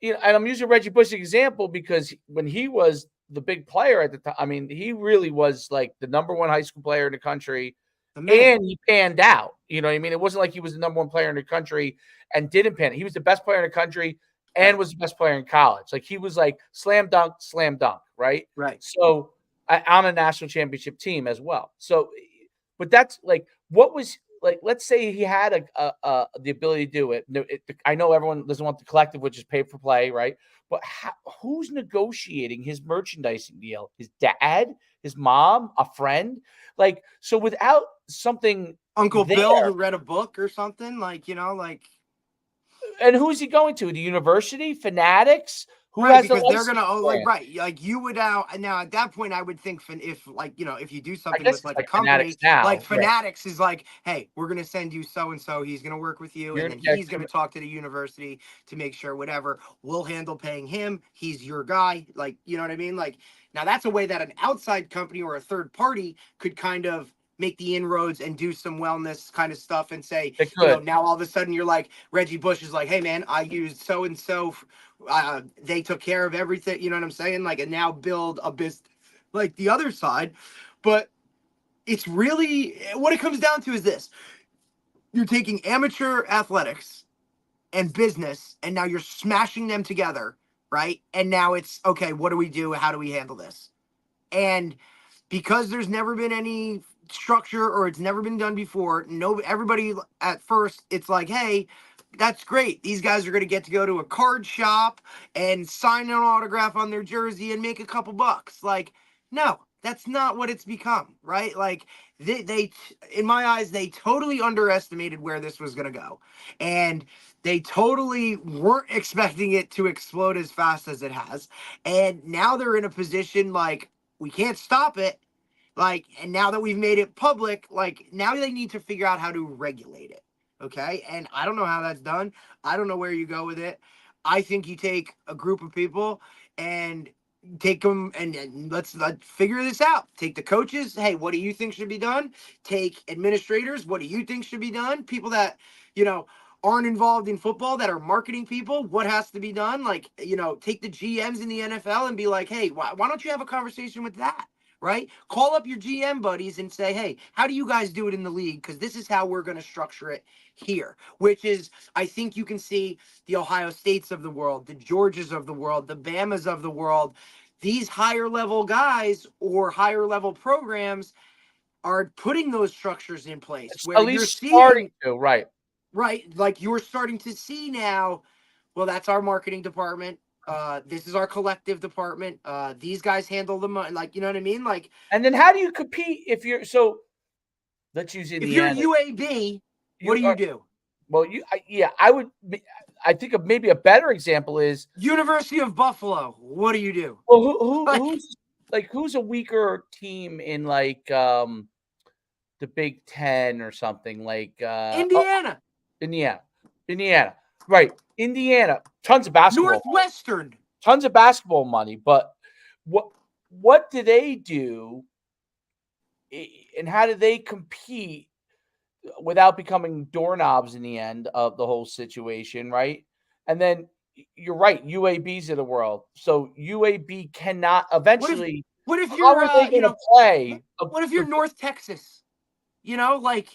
and I'm using Reggie Bush example because when he was the big player at the time, I mean, he really was like the number one high school player in the country, and he panned out. You know what I mean? It wasn't like he was the number one player in the country and didn't pan. He was the best player in the country and was the best player in college. Like, he was like slam dunk, right? Right. So on a national championship team as well. So, but that's like, what was, like, let's say he had the ability to do it. I know everyone doesn't want the collective, which is pay for play, right? But who's negotiating his merchandising deal? His dad, his mom, a friend. Like, so without something Uncle there, Bill who read a book or something, like, and who's he going to? The university? Fanatics? Who right, has the because they're license? gonna like you would now at that point I would think if if you do I something guess with it's like a like Fanatics company now. like Right. Fanatics is like, hey, we're gonna send you so and so, he's gonna work with you, and then he's gonna talk to the university to make sure whatever, we'll handle paying him, he's your guy, like, you know what I mean? Like, now that's a way that an outside company or a third party could kind of make the inroads and do some wellness kind of stuff and say, now all of a sudden you're like, Reggie Bush is like, hey man, I used so and so, they took care of everything, you know what I'm saying? Like, and now build a business like the other side. But it's really what it comes down to is this: you're taking amateur athletics and business, and now you're smashing them together, right? And now it's okay, what do we do? How do we handle this? And because there's never been any structure or it's never been done before, everybody at first, it's like, hey, that's great. These guys are going to get to go to a card shop and sign an autograph on their jersey and make a couple bucks. Like, no, that's not what it's become, right? Like, they in my eyes, they totally underestimated where this was going to go. And they totally weren't expecting it to explode as fast as it has. And now they're in a position like, we can't stop it. Like, and now that we've made it public, like, now they need to figure out how to regulate it. Okay. And I don't know how that's done. I don't know where you go with it. I think you take a group of people and take them and let's figure this out. Take the coaches. Hey, what do you think should be done? Take administrators. What do you think should be done? People that, aren't involved in football, that are marketing people. What has to be done? Like, take the GMs in the NFL and be like, hey, why don't you have a conversation with that? Right? Call up your GM buddies and say, hey, how do you guys do it in the league? Because this is how we're going to structure it here, which is, I think you can see the Ohio States of the world, the Georgias of the world, the Bamas of the world. These higher level guys or higher level programs are putting those structures in place where at least starting to, right? Right. Like, you're starting to see now, well, that's our marketing department. This is our collective department. These guys handle the money. Like, you know what I mean? Like, and then how do you compete if you're let's use Indiana. If you're UAB, what do you do? Well, I think of maybe a better example is University of Buffalo. What do you do? Well, who's a weaker team in like the Big Ten or something like Indiana. Indiana, right? Indiana, tons of basketball, tons of basketball money. But what do they do, and how do they compete without becoming doorknobs in the end of the whole situation, right? And then you're right, UABs of the world. So UAB cannot eventually. What if how are they going to play? What if you're North Texas? Like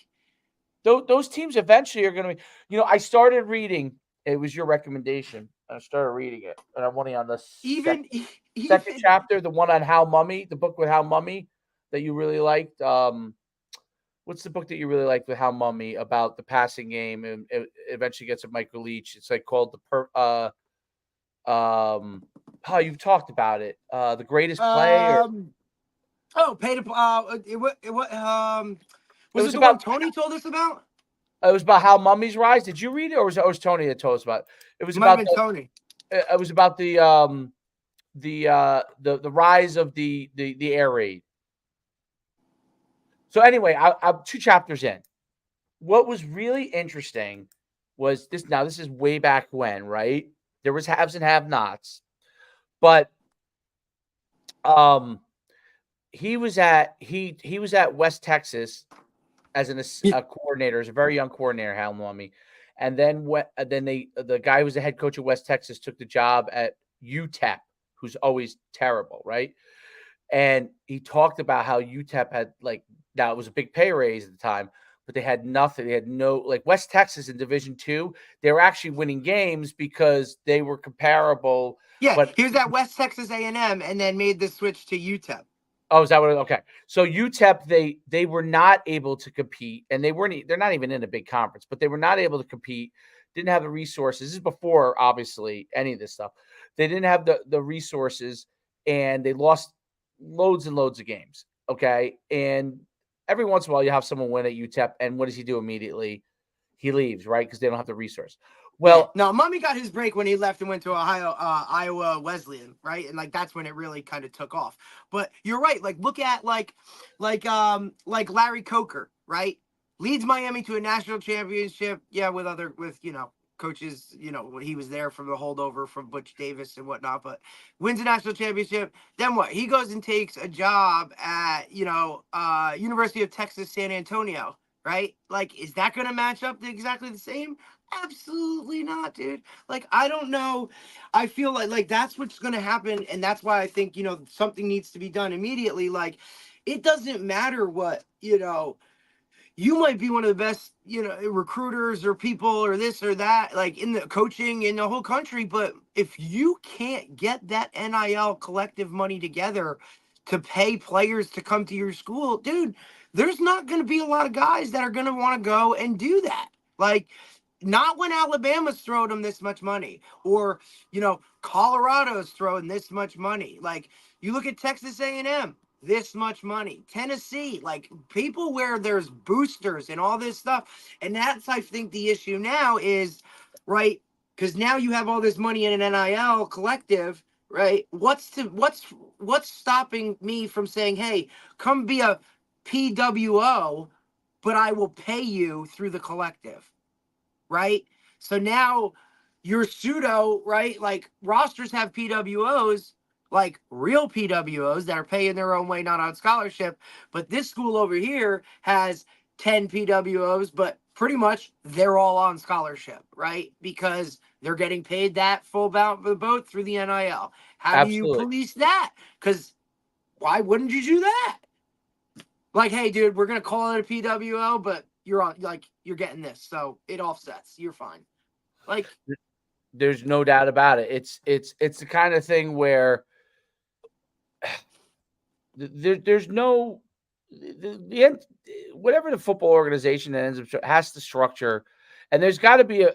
those teams eventually are going to be. I started reading. It was your recommendation. I started reading it, and I'm only on the second chapter, the one on How Mummy, the book with How Mummy that you really liked. What's the book that you really liked with How Mummy about the passing game and it eventually gets at Michael Leach? It's like called you've talked about it. The Greatest Play. Pay to was it the about, one Tony told us about? It was about how mummies rise. Did you read it, or was it Tony that told us about it? It was about Tony. It was about the rise of the air raid. So anyway, I'm 2 chapters in. What was really interesting was this. Now this is way back when, right? There was haves and have-nots, but he was at West Texas as a coordinator, as a very young coordinator, Hal Mummy. And then the guy who was the head coach of West Texas took the job at UTEP, who's always terrible, right? And he talked about how UTEP had now it was a big pay raise at the time, but they had nothing. They had no West Texas in Division II. They were actually winning games because they were comparable. Yeah, but he was at West Texas A&M and then made the switch to UTEP. Oh, is that what? Okay, so UTEP they were not able to compete, and they're not even in a big conference, but they were not able to compete. Didn't have the resources. This is before obviously any of this stuff. They didn't have the resources, and they lost loads and loads of games. Okay. And every once in a while, you have someone win at UTEP. And what does he do immediately? He leaves, right? Because they don't have the resource. Well, no, Mummy got his break when he left and went to Iowa Wesleyan, right? And like that's when it really kind of took off. But you're right. Like look at like Larry Coker, right? Leads Miami to a national championship. Yeah, with coaches. He was there from the holdover from Butch Davis and whatnot. But wins a national championship. Then what? He goes and takes a job at University of Texas San Antonio. Right? Like, is that going to match up to exactly the same? Absolutely not, dude. Like, I don't know. I feel like that's what's going to happen. And that's why I think, something needs to be done immediately. Like, it doesn't matter what, you might be one of the best, recruiters or people or this or that, like in the coaching in the whole country. But if you can't get that NIL collective money together to pay players to come to your school, dude, there's not going to be a lot of guys that are going to want to go and do that. Like, not when Alabama's throwing them this much money or, Colorado's throwing this much money. Like, you look at Texas A&M, this much money. Tennessee, like people where there's boosters and all this stuff. And that's, I think, the issue now is, right, because now you have all this money in an NIL collective, right? What's stopping me from saying, hey, come be a PWO, but I will pay you through the collective, right? So now you're pseudo, right? Like rosters have PWOs, like real PWOs that are paying their own way, not on scholarship. But this school over here has 10 PWOs, but pretty much they're all on scholarship, right? Because they're getting paid that full boat through the NIL. How do you police that? Because why wouldn't you do that? Like, hey, dude, we're going to call it a PWO, but you're getting this. So it offsets. You're fine. Like, there's no doubt about it. It's the kind of thing where there's no the end. Whatever the football organization that ends up has to structure, and there's got to be a.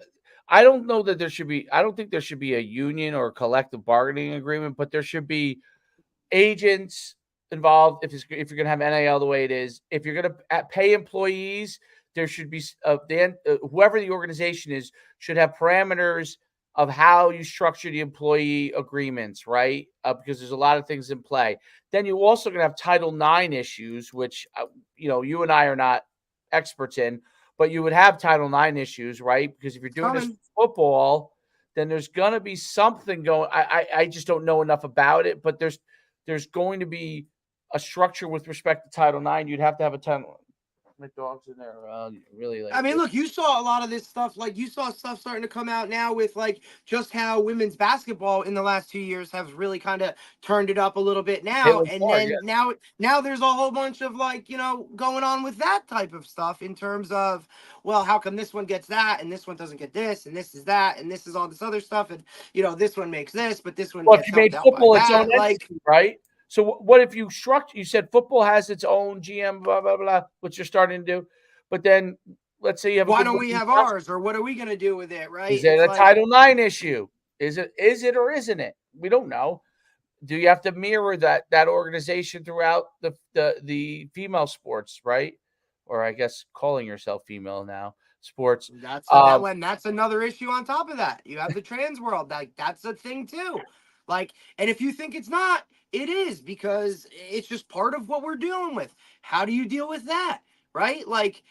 I don't know that there should be. I don't think there should be a union or a collective bargaining agreement, but there should be agents involved. If you're going to have NIL the way it is, if you're going to pay employees, there should be whoever the organization is should have parameters of how you structure the employee agreements, right? Because there's a lot of things in play. Then you're also going to have Title IX issues, which you and I are not experts in, but you would have Title IX issues, right? Because if you're doing this football, then there's going to be something going. I just don't know enough about it, but there's going to be a structure with respect to Title IX. You'd have to have a title. My dog's in there. Really like. I mean, look, you saw a lot of this stuff. Like, you saw stuff starting to come out now with like just how women's basketball in the last 2 years have really kind of turned it up a little bit now. And then now there's a whole bunch of like going on with that type of stuff in terms of, well, how come this one gets that and this one doesn't get this and this is that and this is all this other stuff and this one makes this, but this one gets helped out by that. Like, right. So what if you structure? You said football has its own GM, blah blah blah, which you're starting to do. But then let's say you have. Why don't we have ours, or what are we going to do with it? Right? Is it a Title IX issue? Is it or isn't it? We don't know. Do you have to mirror that organization throughout the female sports, right? Or I guess calling yourself female now sports. That's another issue on top of that. You have the trans world. Like that's a thing too. Like, and if you think it's not, it is, because it's just part of what we're dealing with. How do you deal with that? Right? Like,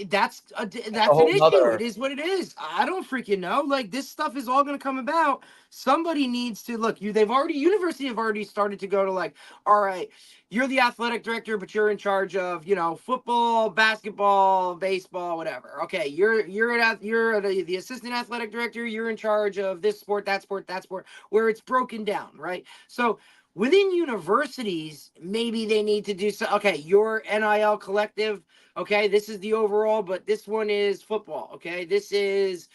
that's an issue. It is what it is. I don't freaking know. Like, this stuff is all going to come about. Somebody needs to look. University have already started to go to like, all right, you're the athletic director, but you're in charge of football, basketball, baseball, whatever. Okay, you're the assistant athletic director. You're in charge of this sport, that sport, where it's broken down, right? So within universities, maybe they need to do so. Okay, your NIL collective. Okay, this is the overall, but this one is football. Okay, this is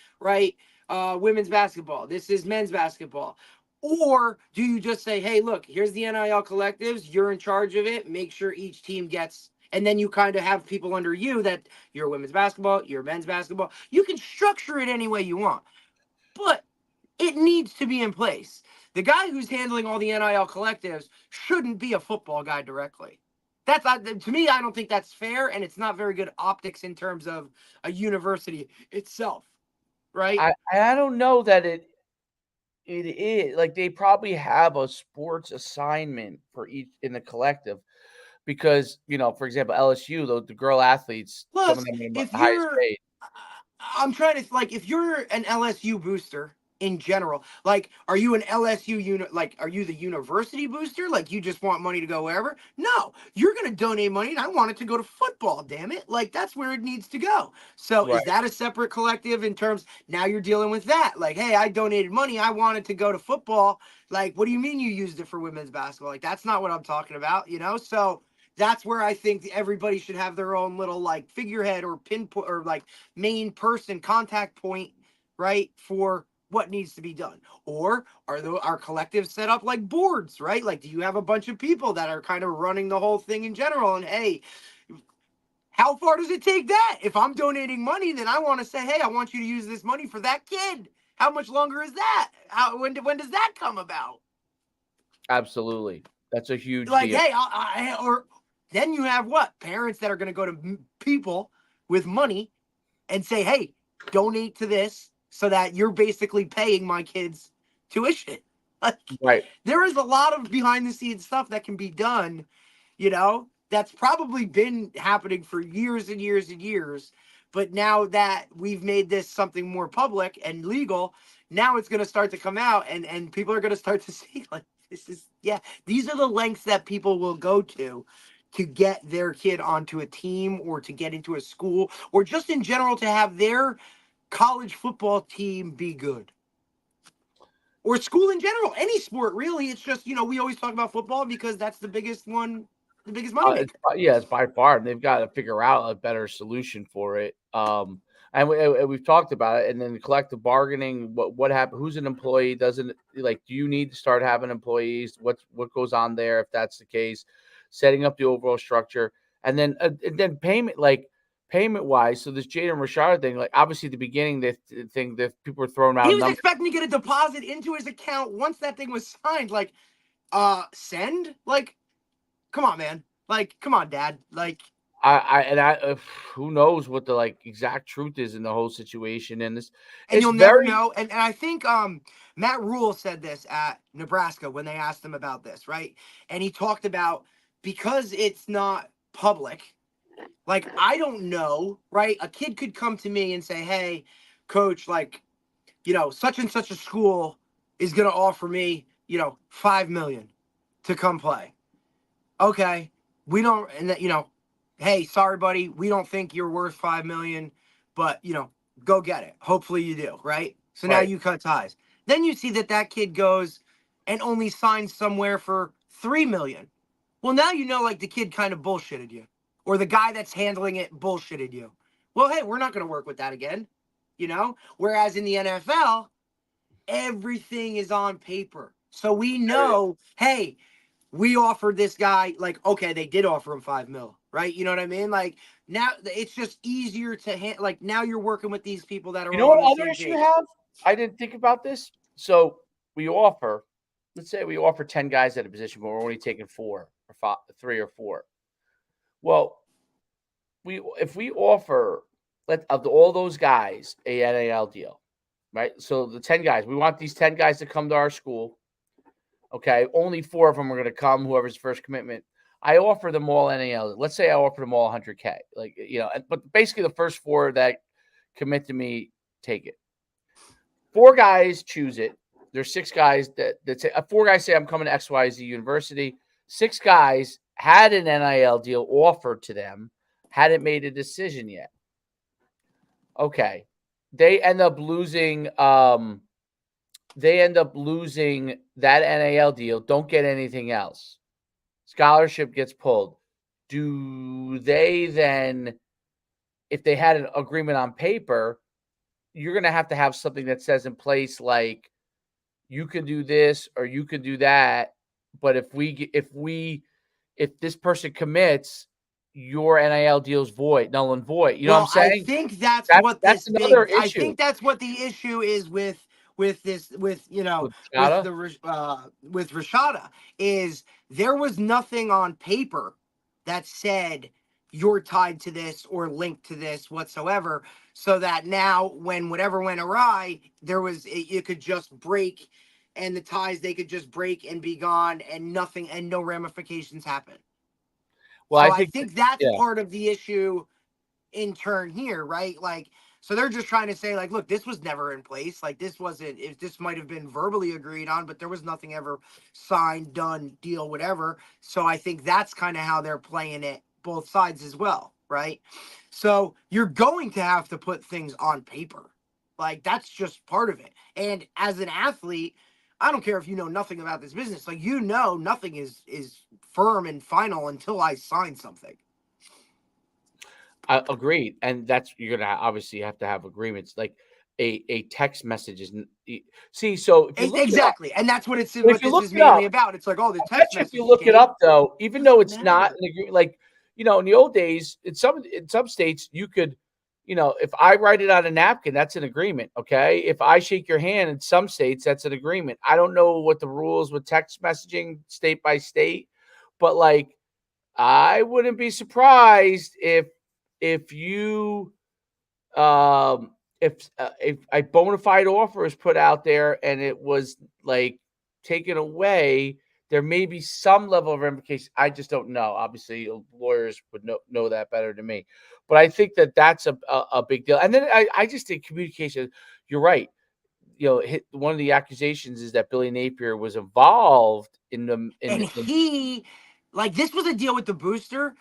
women's basketball. This is men's basketball. Or do you just say, hey, look, here's the NIL collectives. You're in charge of it. Make sure each team gets, and then you kind of have people under you that you're women's basketball, you're men's basketball. You can structure it any way you want, but it needs to be in place. The guy who's handling all the NIL collectives shouldn't be a football guy directly. That's to me, I don't think that's fair, and it's not very good optics in terms of a university itself, right? I don't know that it is. Like, they probably have a sports assignment for each in the collective because, for example, LSU, the girl athletes, Plus, some of them are if the highest you're, paid. I'm trying to, like, if you're an LSU booster in general, like, are you an LSU unit? Like, are you the university booster? Like, you just want money to go wherever? No, you're going to donate money, and I want it to go to football, damn it. Like, that's where it needs to go. So Right. is that a separate collective in terms, now you're dealing with that? Like, hey, I donated money, I want it to go to football. Like, what do you mean you used it for women's basketball? Like, that's not what I'm talking about, So that's where I think everybody should have their own little, like, figurehead or pinpoint or, like, main person contact point, right, for what needs to be done. Or are our collectives set up like boards, right? Like, do you have a bunch of people that are kind of running the whole thing in general? And hey, how far does it take that? If I'm donating money, then I want to say, hey, I want you to use this money for that kid. How much longer is that? When does that come about? Absolutely. That's a huge Like, deal. hey, or then you have what? Parents that are going to go to people with money and say, hey, donate to this so that you're basically paying my kids tuition. Like, Right. there is a lot of behind the scenes stuff that can be done, that's probably been happening for years and years and years. But now that we've made this something more public and legal, now it's going to start to come out and people are going to start to see, like, these are the lengths that people will go to get their kid onto a team or to get into a school or just in general to have their college football team be good. Or school in general, any sport really. It's just, we always talk about football because that's the biggest one, the biggest money maker. It's by far. And they've got to figure out a better solution for it. And we've talked about it. And then the collective bargaining, what happened? Who's an employee? Do you need to start having employees? What goes on there if that's the case? Setting up the overall structure, and then payment, like payment wise. So this Jaden Rashada thing, like obviously at the beginning, the thing that people were throwing out. He was expecting to get a deposit into his account once that thing was signed. Like, send? Like, come on, man. Like, come on, Dad. Like, who knows what the exact truth is in the whole situation, and you'll never know. And I think Matt Rule said this at Nebraska when they asked him about this, right? And he talked about, because it's not public, like, I don't know, right? A kid could come to me and say, hey, coach, like, such and such a school is going to offer me, $5 million to come play. Okay. We don't, and hey, sorry, buddy, we don't think you're worth $5 million, but, go get it. Hopefully you do, right? So now you cut ties. Then you see that kid goes and only signs somewhere for $3 million. Well, now like the kid kind of bullshitted you, or the guy that's handling it bullshitted you. Well, hey, we're not going to work with that again, Whereas in the NFL, everything is on paper. So we know, hey, we offered this guy, like, okay, they did offer him $5 million, right? You know what I mean? Like, now it's just easier to like, now you're working with these people that are what other issue you have? I didn't think about this. So let's say we offer 10 guys at a position, but we're only taking 4 or 5, 3 or 4. Well, if we offer of all those guys a NAL deal, right? So the 10 guys, we want these 10 guys to come to our school. Okay, only 4 of them are going to come, whoever's first commitment. I offer them all NAL. Let's say I offer them all 100K. Like, but basically the first 4 that commit to me take it. 4 guys choose it. There's 6 guys that say, 4 guys say I'm coming to XYZ University. 6 guys had an NIL deal offered to them, hadn't made a decision yet. Okay, they end up losing. They end up losing that NIL deal. Don't get anything else. Scholarship gets pulled. Do they then, if they had an agreement on paper, you're going to have something that says in place, like, you can do this or you can do that. But if this person commits, your NIL deal is null and void. You know what I'm saying? I think that's another issue. I think that's what the issue is with with this, with Rashada? with Rashada, is there was nothing on paper that said you're tied to this or linked to this whatsoever. So that now, when whatever went awry, it could just break, and the ties, they could just break and be gone, and nothing, and no ramifications happen. Well, So I think that's yeah. part of the issue in turn here, right? Like, so they're just trying to say, like, look, this was never in place. Like, this wasn't, if this might have been verbally agreed on, but there was nothing ever signed, done, deal, whatever. So I think that's kind of how they're playing it, both sides as well, right? So you're going to have to put things on paper. Like, that's just part of it. And as an athlete, I don't care if you know nothing about this business. Like, nothing is firm and final until I sign something. Agreed, and that's, you're gonna obviously have to have agreements. Like a text message is see. So if you look Exactly, it up, and that's what it's but what if you this look is it up, mainly about. It's like, oh, the I bet text you if you message look it came. up though, even though it's not Matter. an agreement, like in the old days, in some states, you could, if I write it on a napkin, that's an agreement. Okay, if I shake your hand in some states, that's an agreement. I don't know what the rules with text messaging state by state, but like I wouldn't be surprised if you if a bona fide offer is put out there and it was like taken away, there may be some level of implication. I just don't know. Obviously, lawyers would know that better than me, but I think that's a big deal. And then I just think communication. You're right. One of the accusations is that Billy Napier was involved in the and he, like, this was a deal with the booster.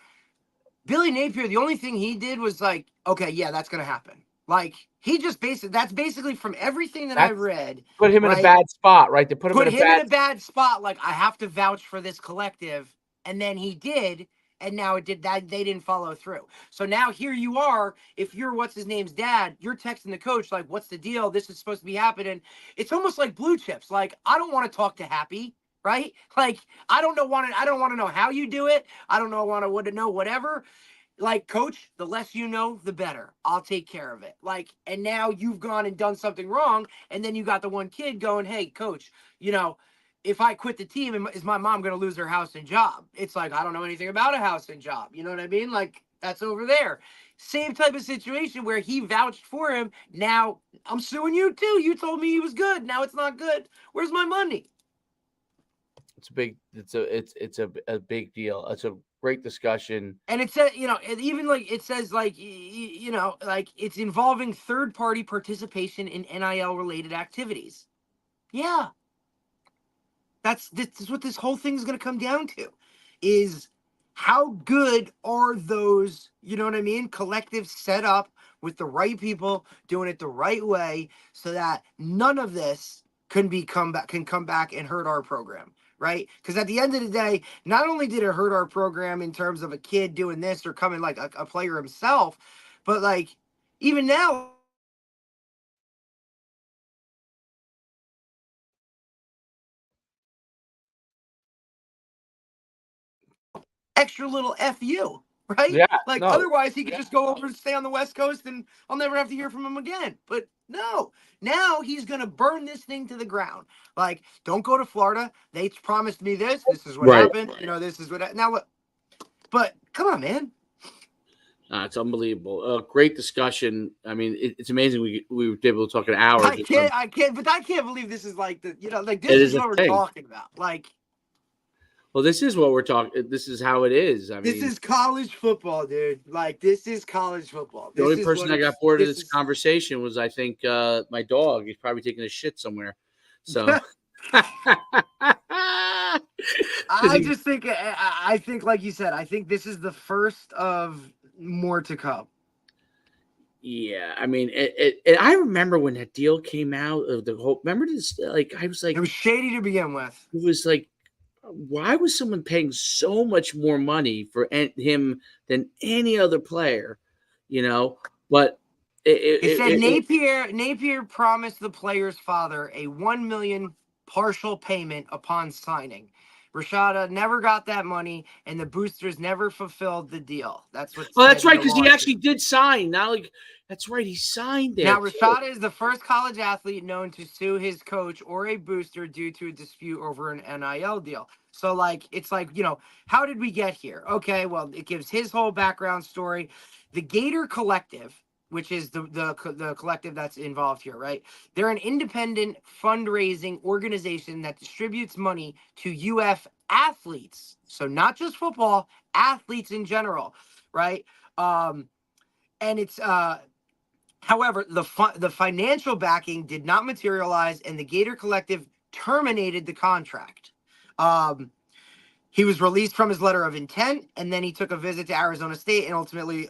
Billy Napier, the only thing he did was like, okay, yeah, that's gonna happen. Like, he just that's basically from everything that I've read. Put him in a bad spot, right? They put him in a bad spot. Like, I have to vouch for this collective, and then he did, and now it did that. They didn't follow through. So now here you are. If you're what's his name's dad, you're texting the coach like, "What's the deal? This is supposed to be happening." It's almost like blue chips. Like, I don't want to talk to Happy, right? Like, I don't want to know how you do it. I don't know want to know whatever. Like, coach, the less you know, the better. I'll take care of it. Like, and now you've gone and done something wrong, and then you got the one kid going, hey, coach, if I quit the team, is my mom going to lose her house and job? It's like, I don't know anything about a house and job. You know what I mean? Like, that's over there. Same type of situation where he vouched for him. Now I'm suing you too. You told me he was good. Now it's not good. Where's my money? It's a big deal. It's a great discussion. And it says, even like it says, like, like it's involving third party participation in NIL related activities. Yeah. This is what this whole thing is going to come down to, is how good are those, you know what I mean, collectives set up with the right people doing it the right way, so that none of this can come back and hurt our program, right? Because at the end of the day, not only did it hurt our program in terms of a kid doing this or coming like a player himself, but like even now, extra little FU, right? Yeah, like, no, otherwise he could just go over and stay on the West Coast and I'll never have to hear from him again. But no, now he's going to burn this thing to the ground. Like, don't go to Florida. They promised me this. This is what happened. This is what now what. But come on, man. It's unbelievable. Great discussion. I mean, it's amazing we were able to talk an hour. I can't believe this is like like this is what we're talking about. Like, well, this is what we're talking. This is how it is. I mean, this is college football, dude. Like, this is college football. The only person that got bored of this conversation was, I think, my dog. He's probably taking a shit somewhere. So, I just think, I think, like you said, I think this is the first of more to come. Yeah, I mean, I remember when that deal came out of the whole. Remember this? Like, I was like, it was shady to begin with. It was like, why was someone paying so much more money for him than any other player? But it said Napier promised the player's father a $1 million partial payment upon signing, Rashada never got that money, and the boosters never fulfilled the deal. That's what. Oh, that's right, because he actually did sign. Now, that's right, he signed there. Now, Rashada is the first college athlete known to sue his coach or a booster due to a dispute over an NIL deal. So, it's how did we get here? Okay, well, it gives his whole background story. The Gator Collective, which is the collective that's involved here, right? They're an independent fundraising organization that distributes money to UF athletes. So not just football, athletes in general, right? And it's however, the financial backing did not materialize, and the Gator Collective terminated the contract. He was released from his letter of intent, and then he took a visit to Arizona State and ultimately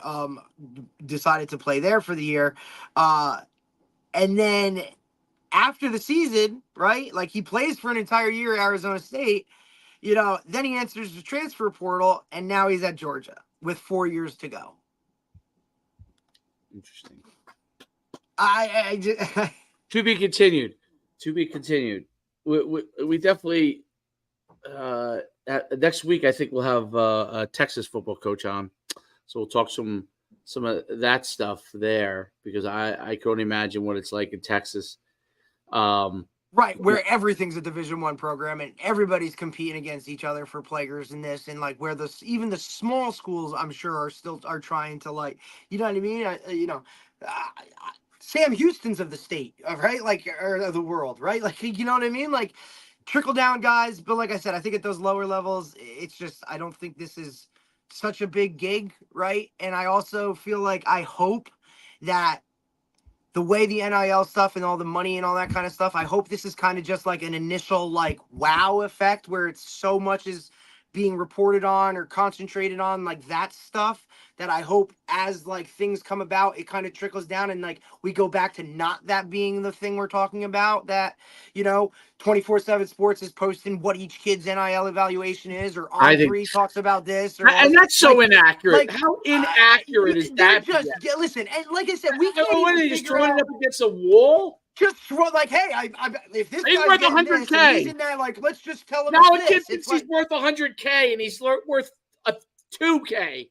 decided to play there for the year. And then after the season, right, he plays for an entire year at Arizona State, then he enters the transfer portal, and now he's at Georgia with 4 years to go. Interesting. I just To be continued. To be continued. We definitely next week, I think we'll have a Texas football coach on, so we'll talk some of that stuff there, because I can only imagine what it's like in Texas. Right, where everything's a Division I program and everybody's competing against each other for players in this, and where even the small schools, I'm sure, are trying to you know what I mean? Sam Houston's of the state, right? Or of the world, right? You know what I mean? Trickle down guys, but like I said, I think at those lower levels, it's just, I don't think this is such a big gig, right? And I also feel I hope that the way the NIL stuff and all the money and all that kind of stuff, I hope this is kind of just an initial wow effect where it's so much is being reported on or concentrated on that stuff, that I hope as things come about, it kind of trickles down and we go back to not that being the thing we're talking about, that 24/7 Sports is posting what each kid's NIL evaluation is, or On3 talks about this, and that's so inaccurate. How inaccurate is that? Listen, and like I said, we can't what are you just throwing it up against a wall? Just hey, if this he's guy's worth getting 100K, this and he's in there, let's just tell him. Now a kid thinks he's worth 100K and he's worth a 2K,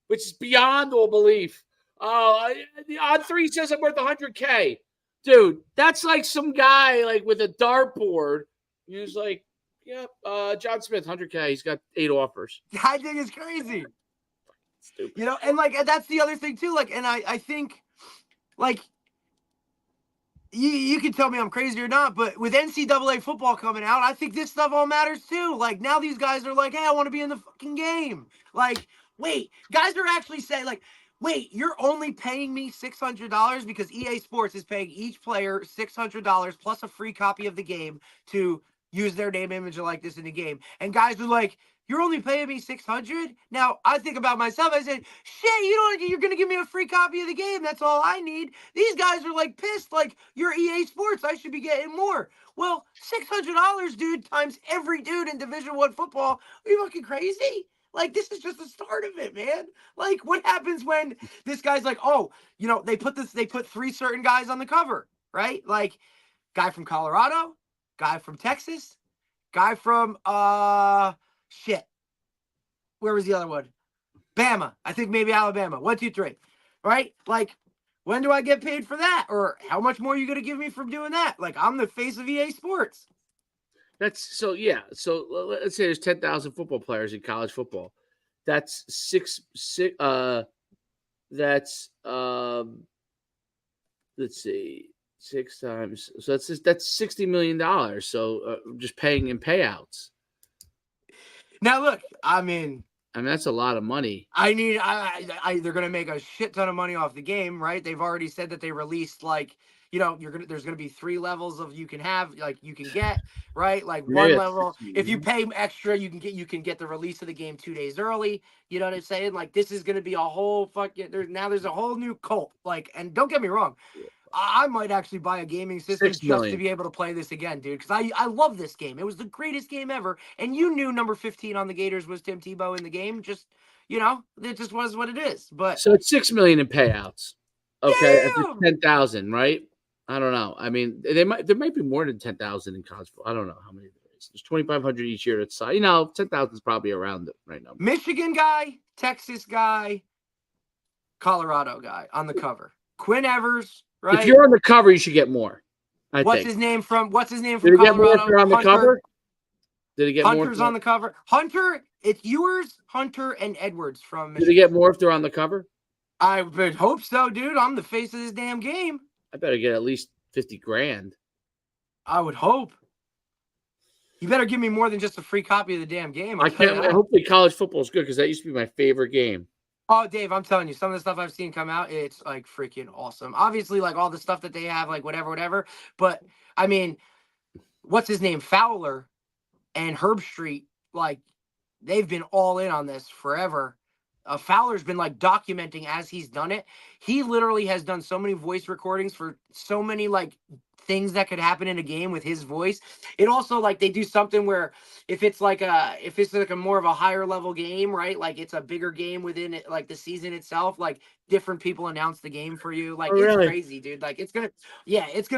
which is beyond all belief. The On3 says I'm worth 100K, dude. That's like some guy with a dartboard. He's John Smith, 100K. He's got 8 offers. I think it's crazy. Stupid. And that's the other thing too. And I think you can tell me I'm crazy or not, but with NCAA football coming out, I think this stuff all matters too. Now these guys are hey, I want to be in the fucking game. Wait, guys are actually saying wait, you're only paying me $600 because EA Sports is paying each player $600 plus a free copy of the game to use their name, image, and likeness in the game. And guys are you're only paying me $600? Now, I think about myself. I said, shit, you're going to give me a free copy of the game. That's all I need. These guys are pissed. You're EA Sports. I should be getting more. Well, $600, dude, times every dude in Division I football. Are you fucking crazy? This is just the start of it, man. What happens when this guy's oh, they put 3 certain guys on the cover, right? Guy from Colorado, guy from Texas, guy from, shit. Where was the other one? Bama. I think maybe Alabama. 1, 2, 3. Right? When do I get paid for that? Or how much more are you going to give me from doing that? I'm the face of EA Sports. That's so, yeah. So let's say there's 10,000 football players in college football. That's let's see, 6 times. So that's $60 million. So just paying in payouts. Now look, I mean that's a lot of money. They're gonna make a shit ton of money off the game, right? They've already said that they released there's gonna be 3 levels of you can get, right? One level, if you pay extra, you can get the release of the game 2 days early. You know what I'm saying? This is gonna be a whole there's a whole new cult. And don't get me wrong, I might actually buy a gaming system just to be able to play this again, dude. Because I love this game. It was the greatest game ever. And you knew number 15 on the Gators was Tim Tebow in the game. Just, it just was what it is. But so it's $6 million in payouts. Okay, 10,000, right? I don't know. I mean, there might be more than 10,000 in college football. I don't know how many there There's 2,500 each year. That's 10,000 is probably around it right now. Michigan guy, Texas guy, Colorado guy on the cover. Quinn Evers, right? If you're on the cover, you should get more. What's his name from Did he Colorado? get more if you're on the cover? Did he get Hunter's more? on the cover. Hunter, it's Ewers, Hunter, and Edwards from Michigan. Did he get more if they're on the cover? I would hope so, dude. I'm the face of this damn game. I better get at least 50 grand. I would hope. You better give me more than just a free copy of the damn game. I can't. Hopefully, college football is good because that used to be my favorite game. Oh, Dave, I'm telling you, some of the stuff I've seen come out, it's like freaking awesome. Obviously, like all the stuff that they have, like whatever. But I mean, what's his name? Fowler and Herb Street, like they've been all in on this forever. Fowler's been like documenting as he's done it. He literally has done so many voice recordings for so many like things that could happen in a game with his voice. It also like they do something where if it's like a more of a higher level game, right? Like it's a bigger game within it, like the season itself, like different people announce the game for you. Like it's crazy, dude. Like it's gonna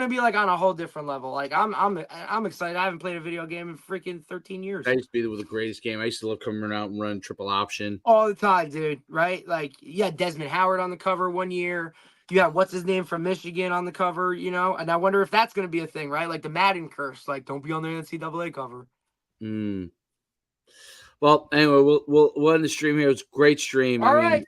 be like on a whole different level. Like I'm excited. I haven't played a video game in freaking 13 years. That used to be the greatest game. I used to love coming out and run triple option all the time, dude. Right? Like you had Desmond Howard on the cover one year. You have what's his name from Michigan on the cover, and I wonder if that's going to be a thing, right? Like the Madden curse, like don't be on the NCAA cover. Well, anyway, we'll end the stream here. It's a great stream. All right,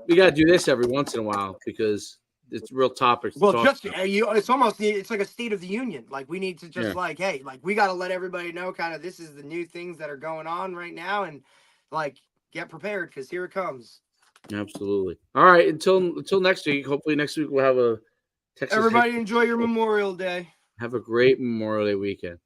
we got to do this every once in a while because it's real topics. Well, it's like a State of the Union. Like we need to just hey, like we got to let everybody know kind of this is the new things that are going on right now, and like get prepared because here it comes. Absolutely. All right. Until next week. Hopefully next week we'll have a Texas. Everybody enjoy your Memorial Day. Have a great Memorial Day weekend.